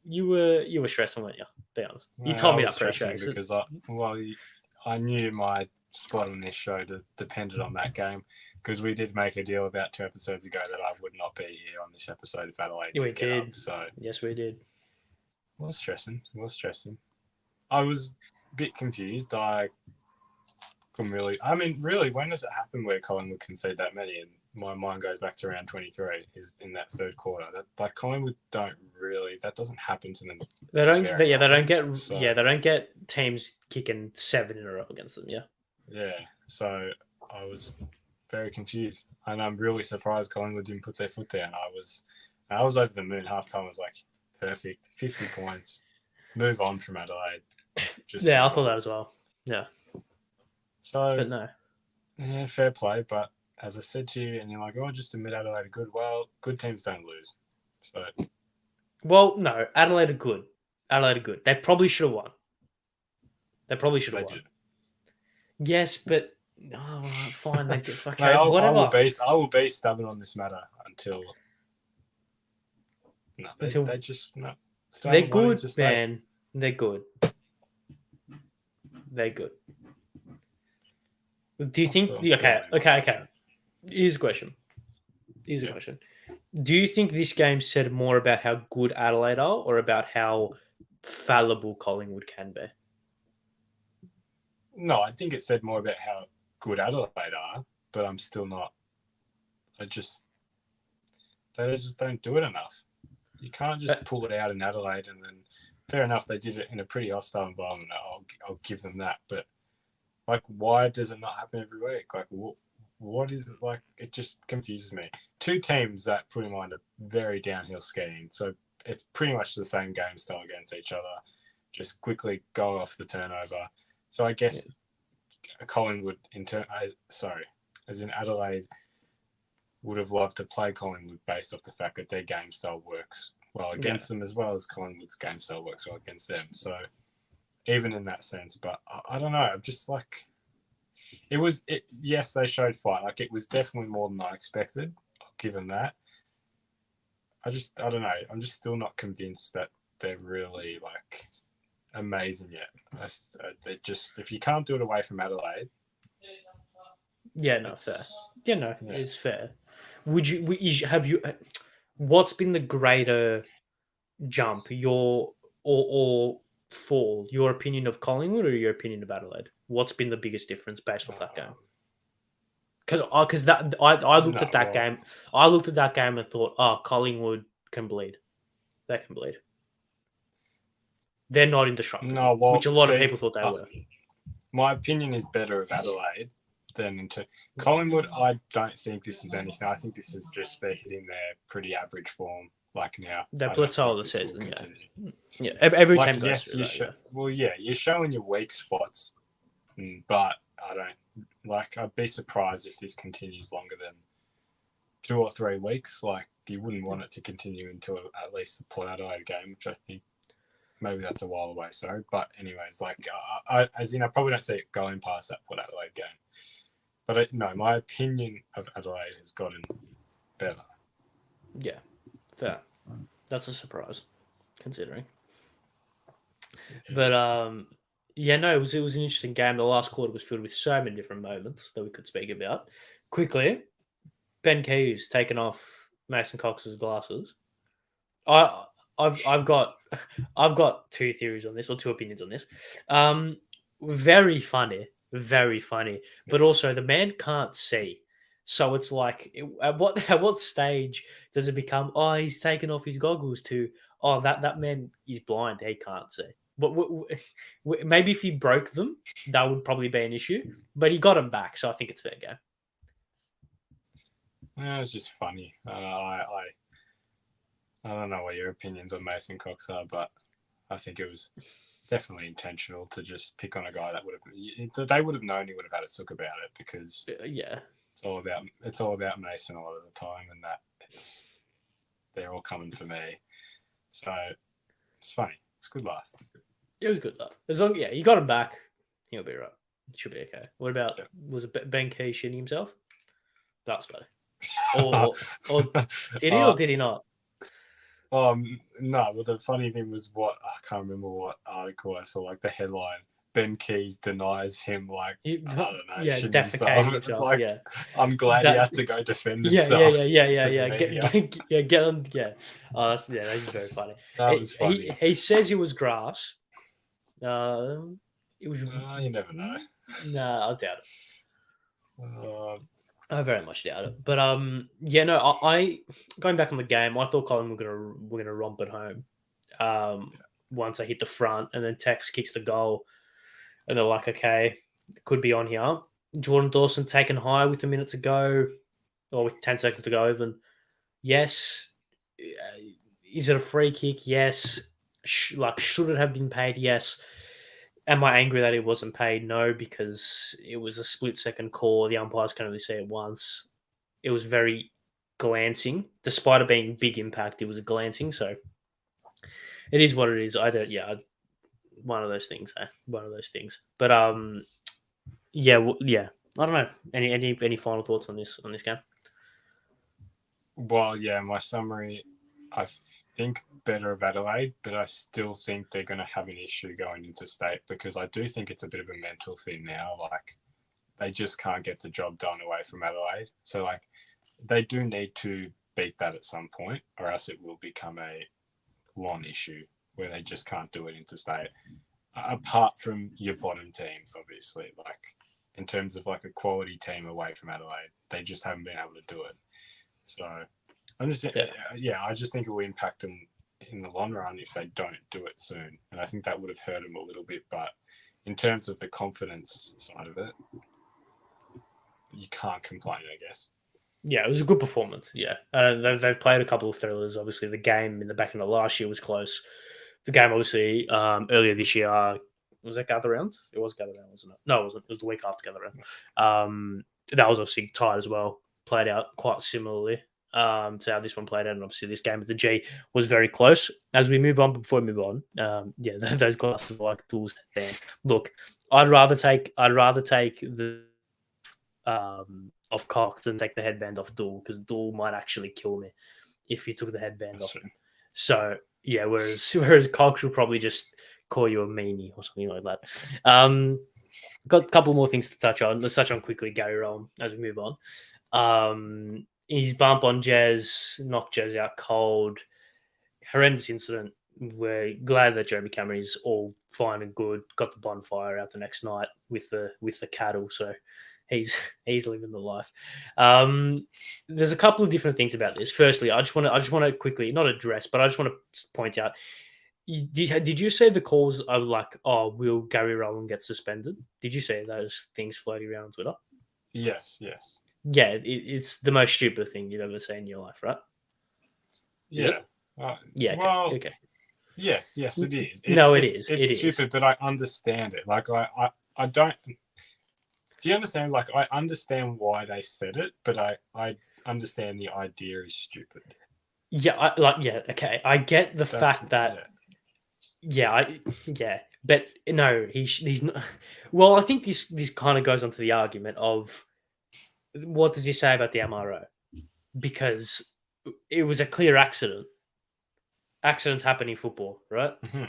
You were stressing, weren't you? Be honest. You told me that pre-show because I knew my spot on this show depended on that game because we did make a deal about 2 episodes ago that I would not be here on this episode if Adelaide didn't get up. So yes, we did. It was stressing. I was a bit confused. I couldn't really. I mean, really, when does it happen where Collingwood concede that many? And my mind goes back to round 23. Is in that third quarter. That Collingwood don't really. That doesn't happen to them. They don't. They don't get teams kicking 7 in a row against them. Yeah. Yeah. So I was very confused, and I'm really surprised Collingwood didn't put their foot down. I was over the moon. Halftime was like perfect, 50 points. Move on from Adelaide. I thought that as well. Yeah. So, but no. Yeah, fair play. But as I said to you, and you're like, oh, just admit Adelaide are good. Well, good teams don't lose. So. Well, no, Adelaide are good. They probably should have won. They did. Yes, but fine. They did. Okay, whatever. I will be stubborn on this matter until. No, they just no. They're good, man. They're good. Do you think? Okay. Here's a question. Do you think this game said more about how good Adelaide are, or about how fallible Collingwood can be? No, I think it said more about how good Adelaide are, but I'm still not. They just don't do it enough. You can't just pull it out in Adelaide and then. Fair enough, they did it in a pretty hostile environment. I'll give them that. But, like, why does it not happen every week? Like, what is it like? It just confuses me. 2 teams that put in mind a very downhill skiing. So it's pretty much the same game style against each other. Just quickly go off the turnover. So I guess Collingwood, as in Adelaide, would have loved to play Collingwood based off the fact that their game style works well against them as well as Collingwood's game style works well against them. So even in that sense, but I don't know. I'm just like, yes, they showed fight. Like it was definitely more than I expected. I'll give them that. I don't know. I'm just still not convinced that they're really like amazing yet. They just, if you can't do it away from Adelaide. Yeah, no, it's fair. Yeah, no, it's fair. What's been the greater jump, or fall? Your opinion of Collingwood or your opinion of Adelaide? What's been the biggest difference based off that game? Because I looked at that game. I looked at that game and thought, oh, Collingwood can bleed. They can bleed. They're not indestructible, No, well, which a lot of people thought they were. My opinion is better of Adelaide than into Collingwood. I don't think this is anything. I think this is just they're hitting their pretty average form like now. They I don't plateau think the this will season, continue. yeah. Every Like, team goes yes, through that. well, yeah, you're showing your weak spots, but I don't like. I'd be surprised if this continues longer than 2 or 3 weeks. Like, you wouldn't want it to continue until at least the Port Adelaide game, which I think maybe that's a while away. Sorry, but anyways, like, I probably don't see it going past that Port Adelaide game. But no, my opinion of Adelaide has gotten better. Yeah, fair. That's a surprise, considering. But yeah, no, it was an interesting game. The last quarter was filled with so many different moments that we could speak about. Quickly, Ben Keys taking off Mason Cox's glasses. I've got I've got two theories on this, or two opinions on this. Very funny, very funny, but Yes. also the man can't see. So it's like, at what stage does it become? Oh, he's taken off his goggles. To, oh, that man is blind. He can't see. But maybe if he broke them, that would probably be an issue. But he got them back, so I think it's fair game. It was just funny. I don't know what your opinions on Mason Cox are, but I think it was definitely intentional to just pick on a guy that they would have known he would have had a sook about it, because Yeah, it's all about Mason a lot of the time, and that they're all coming for me. So it's funny. It's a good laugh. it was good though. As long, yeah, you got him back, he'll be right. It should be okay. What about, was it Ben Key shitting himself? That's better. Or did he or did he not? No. Well, the funny thing was, I can't remember what article I saw. Like, the headline: Ben Keys denies him, like, I don't know, Yeah, shitting defecating himself. It's himself. like, Yeah, I'm glad he had to go defend himself. Get on. Yeah. Oh, that's very funny. That was funny. He says it was grass. It was. You never know. Nah, I doubt it. Uh, I very much doubt it. But yeah, no. I going back on the game, I thought Colin were gonna romp it home. Once they hit the front, and then Tex kicks the goal, and they're like, okay, could be on here. Jordan Dawson taken high with a minute to go, or with 10 seconds to go even. Yes. Is it a free kick? Yes. Should it have been paid? Yes. Am I angry that it wasn't paid? No, because it was a split-second call. The umpires can only see it once. It was very glancing. Despite it being big impact, it was a glancing. So it is what it is. One of those things. One of those things. But yeah. I don't know. Any final thoughts on this game? Well, yeah, my summary, I think better of Adelaide, but I still think they're going to have an issue going into state, because I do think it's a bit of a mental thing now. Like, they just can't get the job done away from Adelaide. So, like, they do need to beat that at some point, or else it will become a long issue where they just can't do it interstate. Apart from your bottom teams, obviously, like, in terms of like a quality team away from Adelaide, they just haven't been able to do it. So I'm just, I just think it will impact them in the long run if they don't do it soon. And I think that would have hurt them a little bit. But in terms of the confidence side of it, you can't complain, I guess. Yeah, it was a good performance. Yeah, they've played a couple of thrillers. Obviously, the game in the back end of last year was close. The game, obviously, earlier this year, was that Gather Round? It was Gather Round, wasn't it? No, it wasn't. It was the week after Gather Round. That was obviously tied as well. Played out quite similarly to how this one played out. And obviously, this game at the G was very close. As we move on, before we move on, those glasses are like tools. Look, I'd rather take the off Cox and take the headband off Duel, because Duel might actually kill me if you took the headband off him. So yeah, whereas Cox will probably just call you a meanie or something like that. Got a couple more things to touch on. Let's touch on quickly Gary Rowan as we move on. His bump on Jez knocked Jez out cold. Horrendous incident. We're glad that Jeremy Cameron is all fine and good. Got the bonfire out the next night with the cattle. So he's living the life. There's a couple of different things about this. Firstly, I just want to quickly not address, but I just want to point out, Did you say the calls are like, oh, will Gary Rowan get suspended? Did you say those things floating around on Twitter? Yes, yes. Yeah, it's the most stupid thing you've ever seen in your life, right? Is it? Yeah. Yeah, okay, Well, okay. yes, it is. No, it is. It It's is. stupid, but I understand it. Like I don't. Do you understand? Like I understand why they said it, but I understand the idea is stupid. Yeah, yeah, okay. I get the fact that yeah, but no, he's not. Well, I think this kind of goes on to the argument of what does he say about the MRO? Because it was a clear accident. Accidents happen in football, right? Mm-hmm.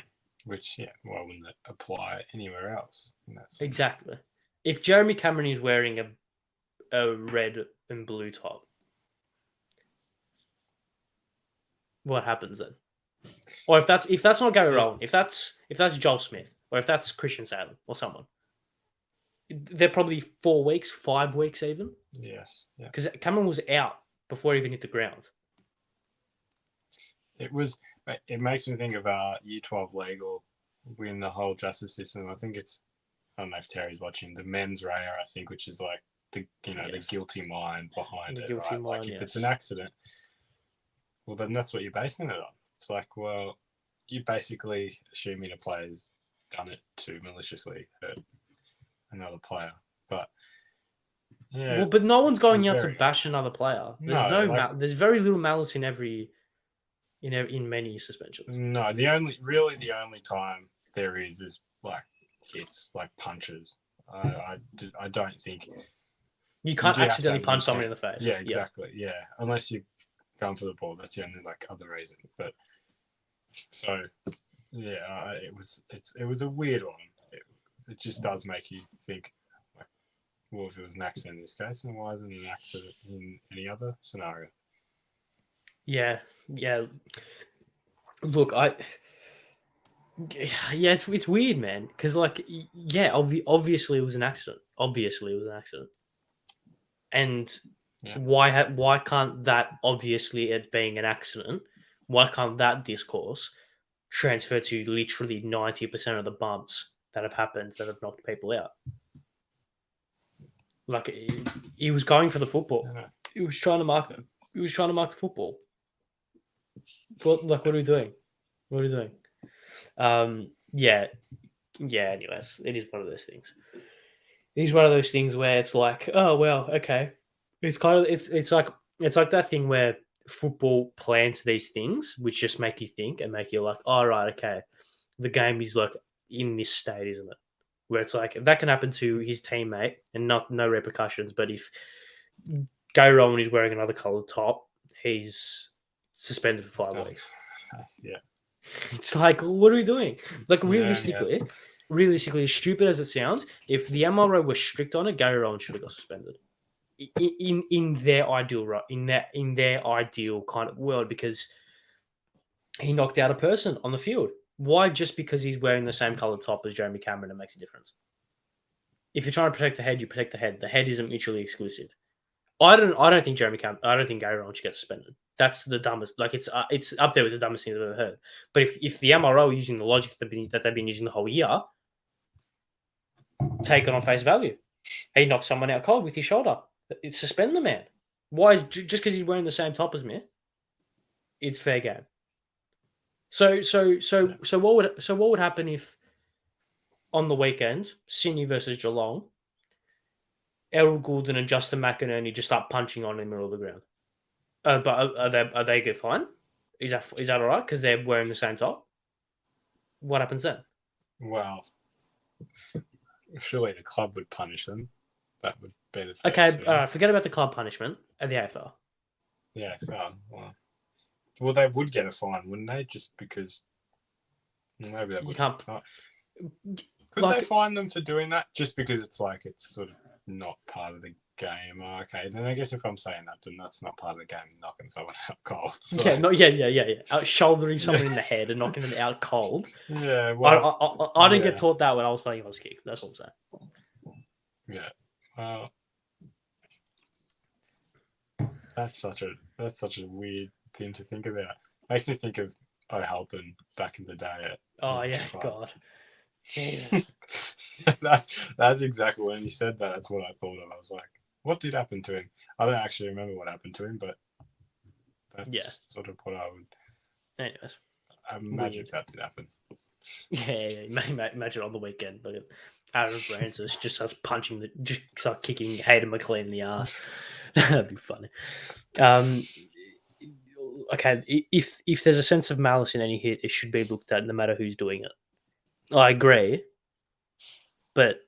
Which why wouldn't it apply anywhere else in that sense? Exactly. If Jeremy Cameron is wearing a red and blue top, what happens then? Or if that's not Gary Rowan, if that's Joel Smith, or if that's Christian Salem or someone, they're probably 4 weeks, 5 weeks even. Yes, yeah. Because Cameron was out before he even hit the ground. It was. It makes me think of Year 12 legal in the whole justice system. I think it's. I don't know if Terry's watching the mens rea. I think, which is like the the guilty mind behind it, right? Mind, like if it's an accident, well then that's what you're basing it on. It's like, well, you're basically assuming a player's done it to maliciously hurt another player, but yeah. Well, but no one's going out to bash another player. There's there's very little malice in in many suspensions. No, the only time there is like hits, like punches. I don't think you can't accidentally punch someone in the face. Yeah, exactly. Yeah, unless you're going for the ball. That's the only like other reason. But so yeah, it was a weird one. It just does make you think. Like, well, if it was an accident in this case, then why isn't it an accident in any other scenario? Yeah. Look, it's weird, man. Because like, obviously it was an accident. Obviously it was an accident. And why can't that obviously it being an accident? Why can't that discourse transfer to literally 90% of the bumps that have happened that have knocked people out? Like he was going for the football. He was trying to mark them. He was trying to mark the football. What are we doing? What are we doing? Anyways, it is one of those things. It is one of those things where it's like, oh well, okay. It's kind of it's like that thing where football plants these things which just make you think and make you like, oh right, okay. The game is like in this state, isn't it? Where it's like that can happen to his teammate and no repercussions. But if Gary Rowan is wearing another coloured top, he's suspended for 5 weeks. Yeah. It's like, what are we doing? Like realistically, as stupid as it sounds, if the MRO were strict on it, Gary Rowan should have got suspended. In their ideal in their ideal kind of world, because he knocked out a person on the field. Why just because he's wearing the same coloured top as Jeremy Cameron, it makes a difference? If you're trying to protect the head, you protect the head. The head isn't mutually exclusive. I don't think Gary Rowan should get suspended. That's the dumbest. Like it's up there with the dumbest thing I've ever heard. But if the MRO using the logic that they've been using the whole year, take it on face value. He knocked someone out cold with his shoulder. Suspend the man. Why? Just because he's wearing the same top as me? It's fair game. So what would happen if on the weekend Sydney versus Geelong, Errol Goulden and Justin McInerney just start punching on in the middle of the ground? But are they good fine? Is that all right because they're wearing the same top? What happens then? Well, surely the club would punish them. That would be the okay. Forget about the club punishment at the AFL. Yeah, well, they would get a fine, wouldn't they? Just because maybe they would. You can't. Could they fine them for doing that? Just because it's sort of not part of the game. Oh, okay, then I guess if I'm saying that, then that's not part of the game. Knocking someone out cold. So. Yeah. Shouldering someone in the head and knocking them out cold. Yeah, well, I didn't get taught that when I was playing house kick. That's what I'm saying. Yeah, well, that's such a weird thing to think about. Makes me think of O'Halpin back in the day at Oh yeah, Club. God. Jesus. that's exactly when you said that. That's what I thought of. I was like, what did happen to him? I don't actually remember what happened to him, but that's sort of what I would Anyways, imagine if that did happen. yeah. Imagine on the weekend, but Aaron Francis just starts just start kicking Hayden McLean in the ass. That'd be funny. Okay, if there's a sense of malice in any hit, it should be looked at no matter who's doing it. I agree, but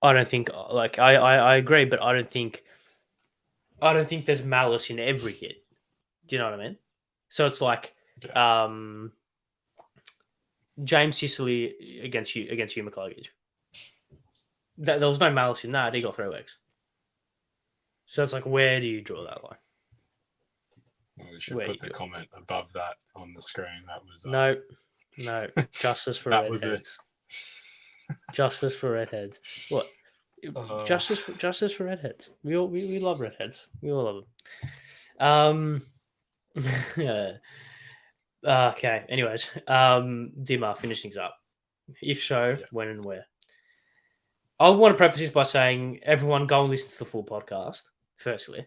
I don't think I agree, but I don't think there's malice in every hit. Do you know what I mean? So it's like James Sicily against Hugh McCluggage. There was no malice in that. He got throwbacks. So it's like, where do you draw that line? Well, we should put the comment above that on the screen. That was no justice for redheads. Justice for redheads. What? Justice for redheads. We love redheads. We all love them. Yeah. Okay. Anyways, Dimar, finish things up. If so, when and where? I want to preface this by saying, everyone go and listen to the full podcast. Firstly,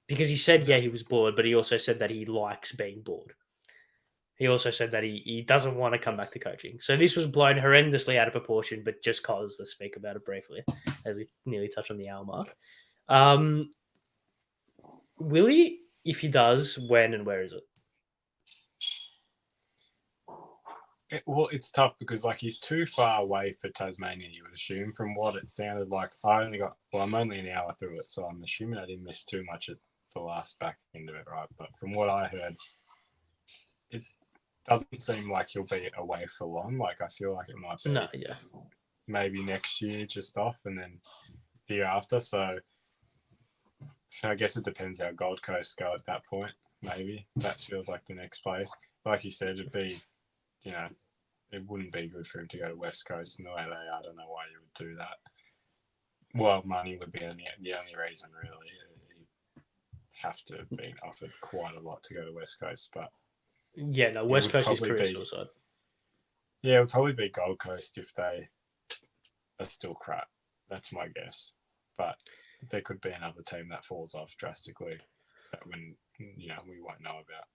because he said he was bored, but he also said that he likes being bored. He also said that he doesn't want to come back to coaching. So this was blown horrendously out of proportion, but just cause let's speak about it briefly, as we nearly touched on the hour mark. Will he? If he does, when and where is it? Well, it's tough because he's too far away for Tasmania, you would assume. From what it sounded like, I'm only an hour through it, so I'm assuming I didn't miss too much at the last back end of it, right? But from what I heard, it doesn't seem like he'll be away for long. I feel like it might be maybe next year just off, and then the year after. So I guess it depends how Gold Coast go at that point. Maybe that feels like the next place. Like you said, it'd be, it wouldn't be good for him to go to West Coast in the way they are. I don't know why you would do that. Well, money would be the only reason, really. He'd have to have been offered quite a lot to go to West Coast, but West Coast is career suicide. Yeah, it would probably be Gold Coast if they are still crap. That's my guess. But there could be another team that falls off drastically that we won't know about.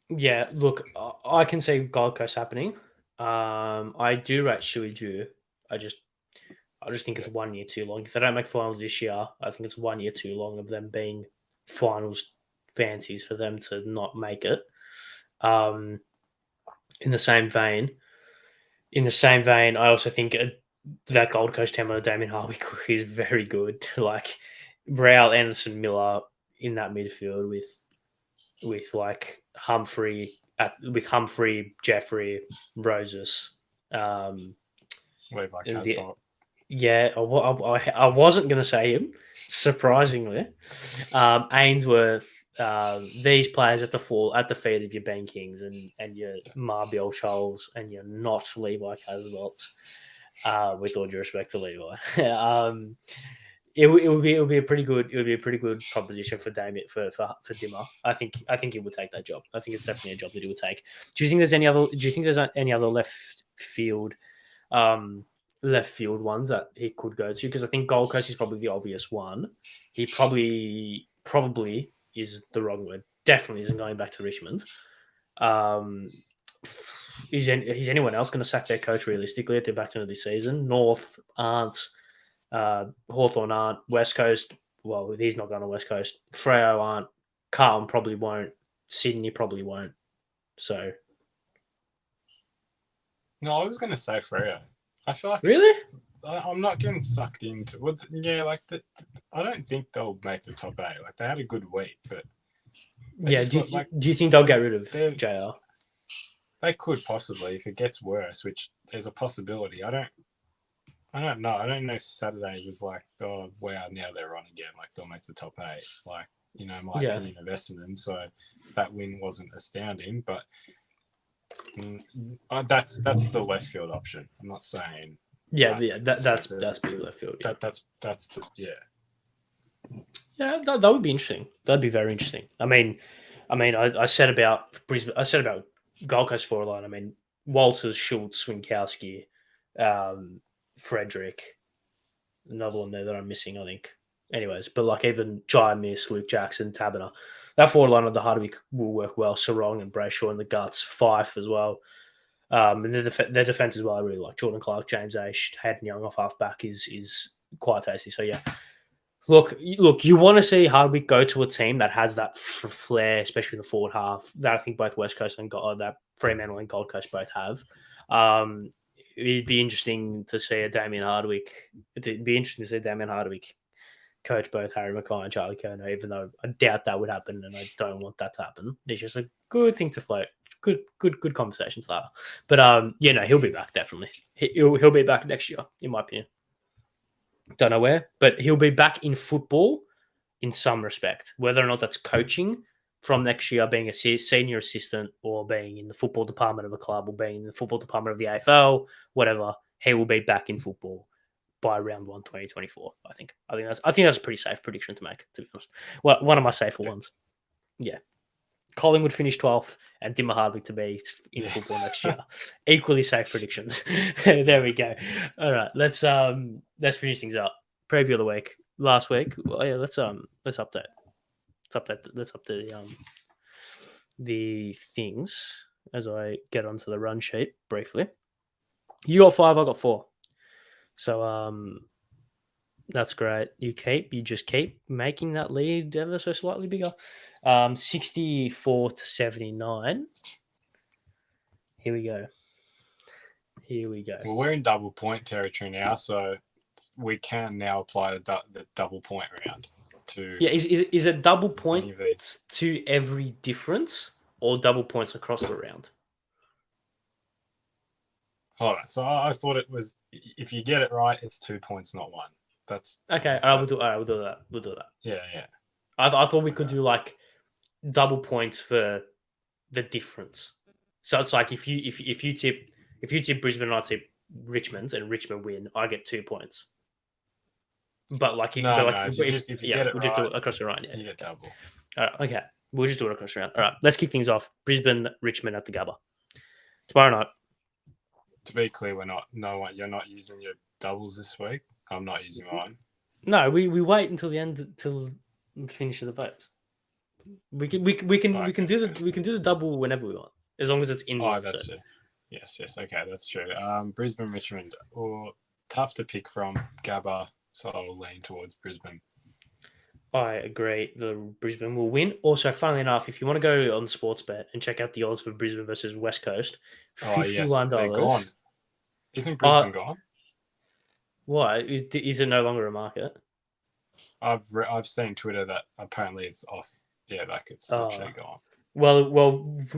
Yeah, look, I can see Gold Coast happening. I do rate Shuey Ju. I just think it's 1 year too long. If they don't make finals this year, I think it's 1 year too long of them being finals fancies for them to not make it. In the same vein, I also think that Gold Coast team of Damien Hardwick is very good. Raul, Anderson, Miller in that midfield with Humphrey, Jeffrey, Roses. I wasn't going to say him, surprisingly. Ainsworth, these players have to fall at the feet of your Ben Kings and your Marbiel Scholes and your not Levi Casbolt. With all due respect to Levi, it would be a pretty good proposition for Damien for Dimmer. I think he would take that job. I think it's definitely a job that he would take. Do you think there's any other left field ones that he could go to? Because I think Gold Coast is probably the obvious one. He probably is the wrong word. Definitely isn't going back to Richmond. Is anyone else going to sack their coach realistically at the back end of the season? North aren't. Hawthorn aren't. West Coast, well, he's not going to West Coast. Freo aren't. Carlton probably won't. Sydney probably won't. So. No, I was going to say Freo. I feel like... Really? I'm not getting sucked into... I don't think they'll make the top 8. They had a good week, but... Yeah, do you think they'll get rid of JR? They could possibly if it gets worse, which there's a possibility. I don't know. I don't know if Saturday was oh wow, now they're on again. They'll make the top 8. My opinion of Essendon. So that win wasn't astounding, but that's the left field option. I'm not saying. That's big left field. Yeah. That's the Yeah, that would be interesting. That'd be very interesting. I said about Brisbane. I said about Gold Coast forward line, I mean, Walters, Schultz, Swinkowski, Frederick, another one there that I'm missing, I think. Anyways, but like even Jai Miss, Luke Jackson, Tabiner, that forward line of the Hardwick will work well. Sarong and Brayshaw in the guts, Fife as well. And their defense as well, I really like. Jordan Clark, James Aish, Hayden Young off halfback is quite tasty. So yeah, look, you want to see Hardwick go to a team that has that flair, especially in the forward half. That I think both West Coast and that Fremantle and Gold Coast both have. It'd be interesting to see Damien Hardwick. It'd be interesting to see Damien Hardwick coach both Harry Mackay and Charlie Kerner, even though I doubt that would happen, and I don't want that to happen. It's just a good thing to float. Good conversation starter. But he'll be back definitely. He'll be back next year, in my opinion. Don't know where, but he'll be back in football in some respect. Whether or not that's coaching from next year, being a senior assistant, or being in the football department of a club, or being in the football department of the AFL, whatever, he will be back in football by round 1, 2024. I think that's a pretty safe prediction to make, to be honest. Well, one of my safer ones. Yeah. Collingwood finish 12th and Dimmer Hardwick to be in football next year. Equally safe predictions. There we go. All right, let's finish things up. Preview of the week. Last week. Well, yeah, let's update. Let's update the things as I get onto the run sheet briefly. You got 5, I got 4. So that's great. You just keep making that lead ever so slightly bigger. 64 to 79. Here we go. Well, we're in double point territory now, so we can now apply the double point round to. Yeah, is it double points to every difference, or double points across the round? All right. So I thought it was, if you get it right, it's 2 points, not 1. That's okay. We'll do that. Yeah. I thought we could do like double points for the difference. So it's like if you tip Brisbane and I tip Richmond and Richmond win, I get 2 points. But like if you get it, we'll just do it across the round. Yeah, you get double. All right, okay, we'll just do it across the round. All right, let's kick things off. Brisbane, Richmond at the Gabba tomorrow night. To be clear, you're not using your doubles this week. I'm not using mine. No, we wait until the end till the finish of the vote. We can do the double whenever we want, as long as it's in. Oh, that's true. Yes. Okay, that's true. Brisbane, Richmond, or tough to pick from. Gabba, so I'll lean towards Brisbane. I agree. The Brisbane will win. Also, funnily enough, if you want to go on Sportsbet and check out the odds for Brisbane versus West Coast, $51. They're gone. Isn't Brisbane gone? Why? Is it no longer a market? I've seen Twitter that apparently it's off. Yeah, like it's actually gone. Well,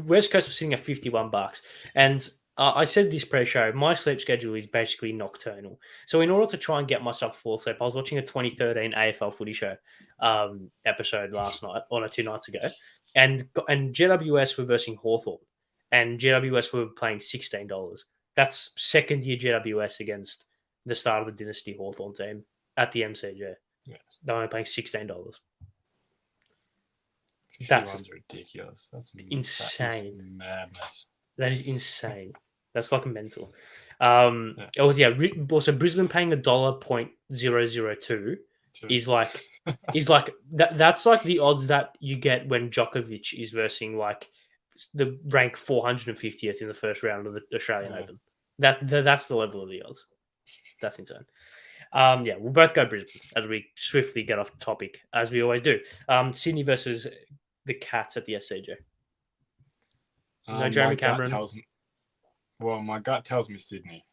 West Coast was sitting at $51, and I said this pre-show. My sleep schedule is basically nocturnal. So in order to try and get myself to fall asleep, I was watching a 2013 AFL Footy Show episode last night, or 2 nights ago, and GWS were versing Hawthorn, and GWS were playing $16. That's second year GWS against the start of the dynasty Hawthorn team at the MCG. Yes. They're only paying $16. That's ridiculous. That's insane. That is madness. That is insane. That's like mental. Also, Brisbane paying $1.002 is like that's like the odds that you get when Djokovic is versing like the rank 450th in the first round of the Australian Open. That's the level of the odds. That's insane. We'll both go Brisbane as we swiftly get off topic, as we always do. Sydney versus the Cats at the SCG. No Jeremy Cameron. My gut tells me Sydney.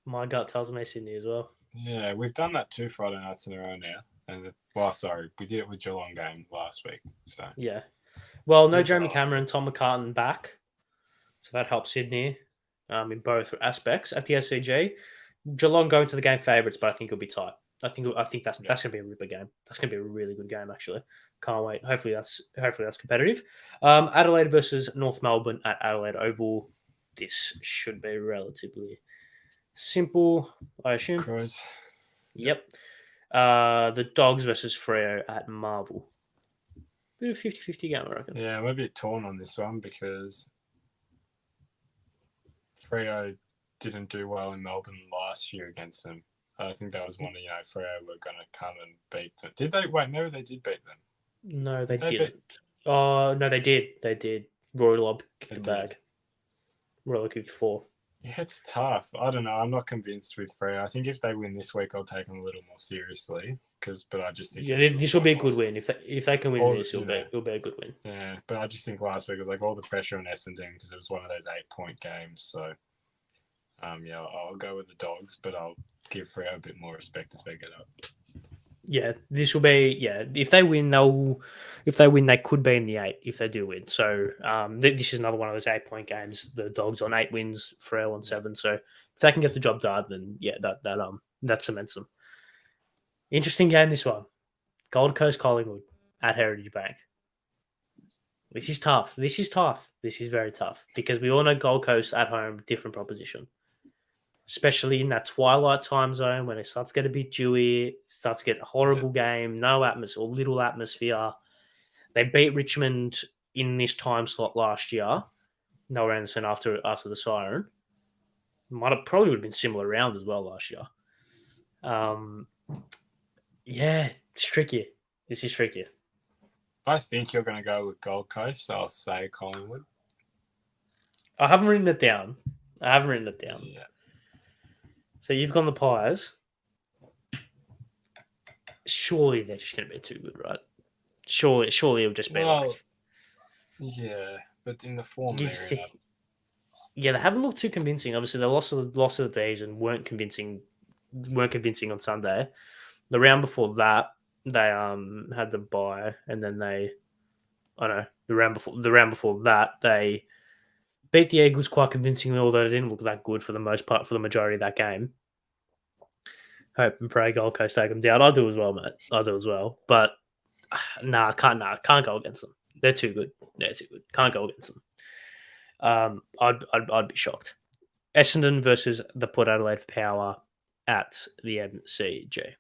My gut tells me Sydney as well. Yeah, we've done that 2 Friday nights in a row now. And we did it with Geelong game last week. So yeah. Well, no Jeremy Cameron, Tom McCartan back. So that helps Sydney in both aspects. At the SCG, Geelong going to the game favourites, but I think it'll be tight. I think that's going to be a ripper game. That's going to be a really good game, actually. Can't wait. Hopefully that's competitive. Adelaide versus North Melbourne at Adelaide Oval. This should be relatively simple, I assume. Crows. Yep. The Dogs versus Freo at Marvel. Bit of 50-50 game, I reckon. Yeah, I'm a bit torn on this one because Freo didn't do well in Melbourne last year against them. I think that was one of, Freo were going to come and beat them. Did they? Wait, maybe they did beat them. No, they Did didn't. Oh, no, they did. They did. Royal Lob kicked the They did. bag. Royal Lob kicked 4. Yeah, it's tough. I don't know. I'm not convinced with Freo. I think if they win this week, I'll take them a little more seriously. But I just think This will be a good win. If they can win this, it'll be a good win. Yeah, but I just think last week was like all the pressure on Essendon because it was one of those 8-point games. So, I'll go with the Dogs, but I'll give Freo a bit more respect if they get up. Yeah, this will be If they win, they could be in the 8 if they do win. So this is another one of those 8-point games. The Dogs on 8 wins, Freo on 7. So if they can get the job done, then that cements them. Interesting game, this one. Gold Coast Collingwood at Heritage Bank. This is tough. This is very tough because we all know Gold Coast at home, different proposition. Especially in that twilight time zone when it starts to get a bit dewy, starts to get a horrible game, no atmosphere or little atmosphere. They beat Richmond in this time slot last year. Noah Anderson after the siren. Probably would have been similar round as well last year. It's tricky. This is tricky. I think you're going to go with Gold Coast, so I'll say Collingwood. I haven't written it down. Yeah. So you've gone the Pies. Surely they're just going to be too good, right? Surely it'll just be yeah, but in the form they're in. Yeah, they haven't looked too convincing. Obviously, they lost to the D's and weren't convincing on Sunday. The round before that, they had the bye, and then the round before that they beat the Eagles quite convincingly, although they didn't look that good for the most part for the majority of that game. Hope and pray Gold Coast take them down. I do as well, mate. I do as well. But can't go against them. They're too good. Can't go against them. I'd be shocked. Essendon versus the Port Adelaide Power at the MCG.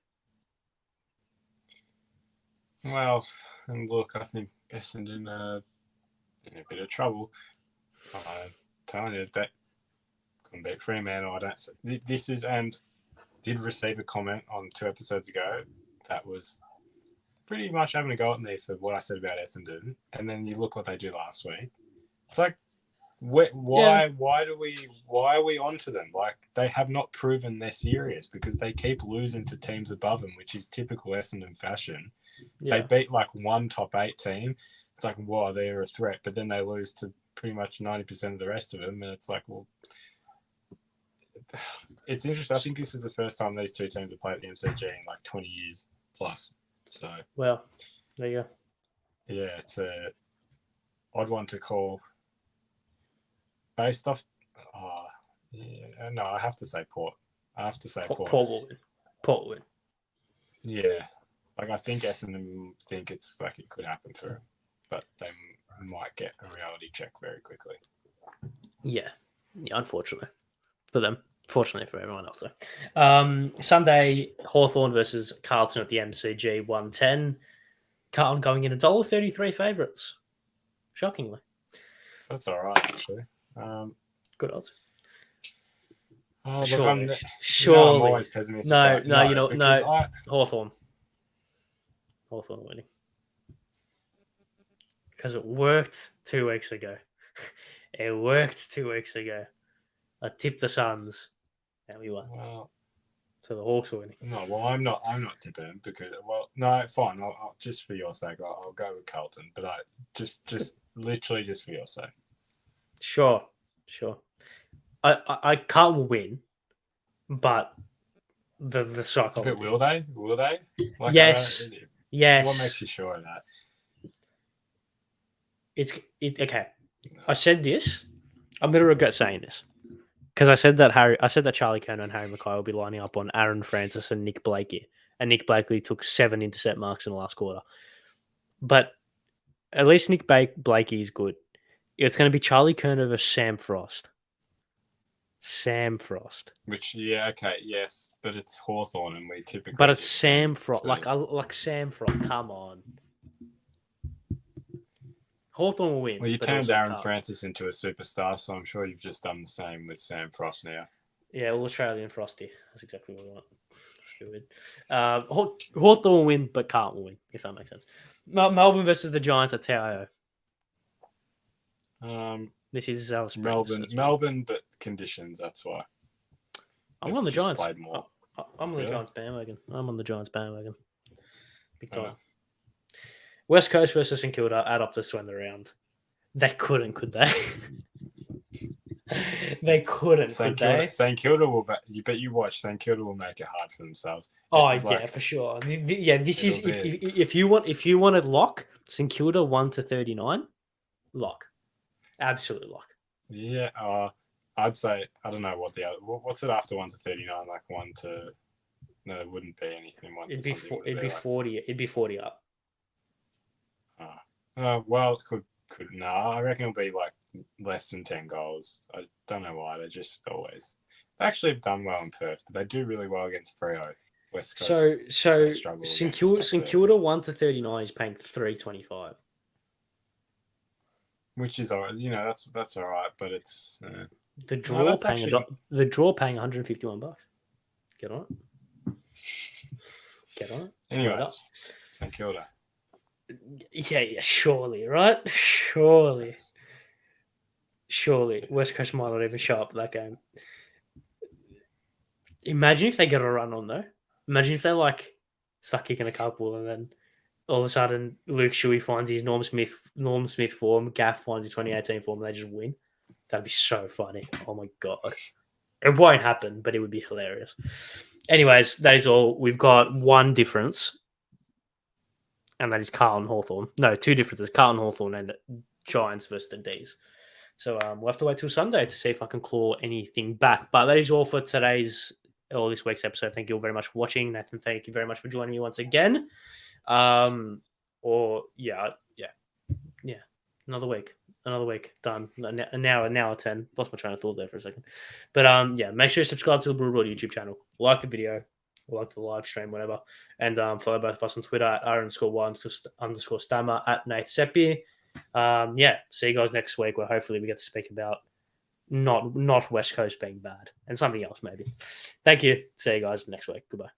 Well, and look, I think Essendon in a bit of trouble. I'm telling you that couldn't beat Fremantle. I don't. This is and did receive a comment on 2 episodes ago that was pretty much having a go at me for what I said about Essendon, and then you look what they do last week. It's like, why are we onto them? Like, they have not proven they're serious because they keep losing to teams above them, which is typical Essendon fashion. Yeah. They beat like one top 8 team. It's like, wow, they're a threat, but then they lose to pretty much 90% of the rest of them, and it's like, well, it's interesting. I think this is the first time these two teams have played at the MCG in like 20 years plus. So, well, there you go. Yeah, it's a odd one to call. Based off, no, I have to say Port. Port will win. Yeah, like I think Essendon think it's like it could happen for them, but they might get a reality check very quickly. Yeah, unfortunately for them. Fortunately for everyone else, though. Sunday, Hawthorn versus Carlton at the MCG, 110. Carlton going in $1.33 favourites. Shockingly. That's all right, actually. Good odds. Surely. I'm always pessimistic. No. Hawthorn. Hawthorn winning. Because it worked 2 weeks ago. I tipped the Suns, and we won. Well, so the Hawks are winning. No, well, I'm not tipping them because, well, no, fine. I'll just for your sake, I'll go with Carlton. But I just literally just for your sake. Sure. I can't win, but the psychology. But will they? Like, yes. What makes you sure of that? Okay. I said this. I'm going to regret saying this because I said that Charlie Kerner and Harry Mackay will be lining up on Aaron Francis and Nick Blakey, and Nick Blakey took 7 intercept marks in the last quarter. But at least Nick Blakey is good. It's going to be Charlie Kerner versus Sam Frost. Which, yeah, okay, yes, but it's Hawthorn, and we typically. But it's Sam Frost, like Sam Frost. Come on, Hawthorn will win. Well, you but turned also Aaron Carlton. Francis into a superstar, so I'm sure you've just done the same with Sam Frost now. Yeah, all Australian Frosty. That's exactly what I want. That's a bit weird. Hawthorn will win, but Carlton will win, if that makes sense. Melbourne versus the Giants at TIO. This is our spring. Melbourne, but conditions, that's why. I'm on the Giants. Played more. I'm on the Giants bandwagon. Big time. Oh. West Coast versus St Kilda at Optus to end the round. They couldn't, could they? They couldn't, could they? St Kilda will, you watch, St Kilda will make it hard for themselves. Oh, yeah, for sure. Yeah, this is, if you wanted lock, St Kilda 1-39, lock. Absolute lock. Yeah, I'd say, I don't know what's it after 1-39, like 1 to, no, it wouldn't be anything. It'd be 40. It'd be 40 up. Well, it could. No, I reckon it'll be like less than 10 goals. I don't know why. They just always. They actually have done well in Perth, but they do really well against Freo. West Coast. So St Kilda 1-39 is paying $3.25. Which is alright. You know, that's all right, but it's the draw paying $151. Get on it. Get on it. Anyways, St Kilda. Yeah, surely, right? Surely. West Coast might not even show up for that game. Imagine if they get a run on, though. Imagine if they, start kicking a couple and then all of a sudden Luke Shuey finds his Norm Smith form, Gaff finds his 2018 form, and they just win. That'd be so funny. Oh, my God. It won't happen, but it would be hilarious. Anyways, that is all. We've got one difference. And that is Carlton Hawthorn. No, two differences. Carlton Hawthorn and Giants versus the D's. So we'll have to wait till Sunday to see if I can claw anything back. But that is all for this week's episode. Thank you all very much for watching. Nathan, thank you very much for joining me once again. Another week. Done. An hour 10. Lost my train of thought there for a second. But make sure you subscribe to the Brew Broad YouTube channel. Like the video. Like the live stream, whatever. And follow both of us on Twitter at @r_1_stammer at Nath Seppi. See you guys next week where hopefully we get to speak about not West Coast being bad and something else maybe. Thank you. See you guys next week. Goodbye.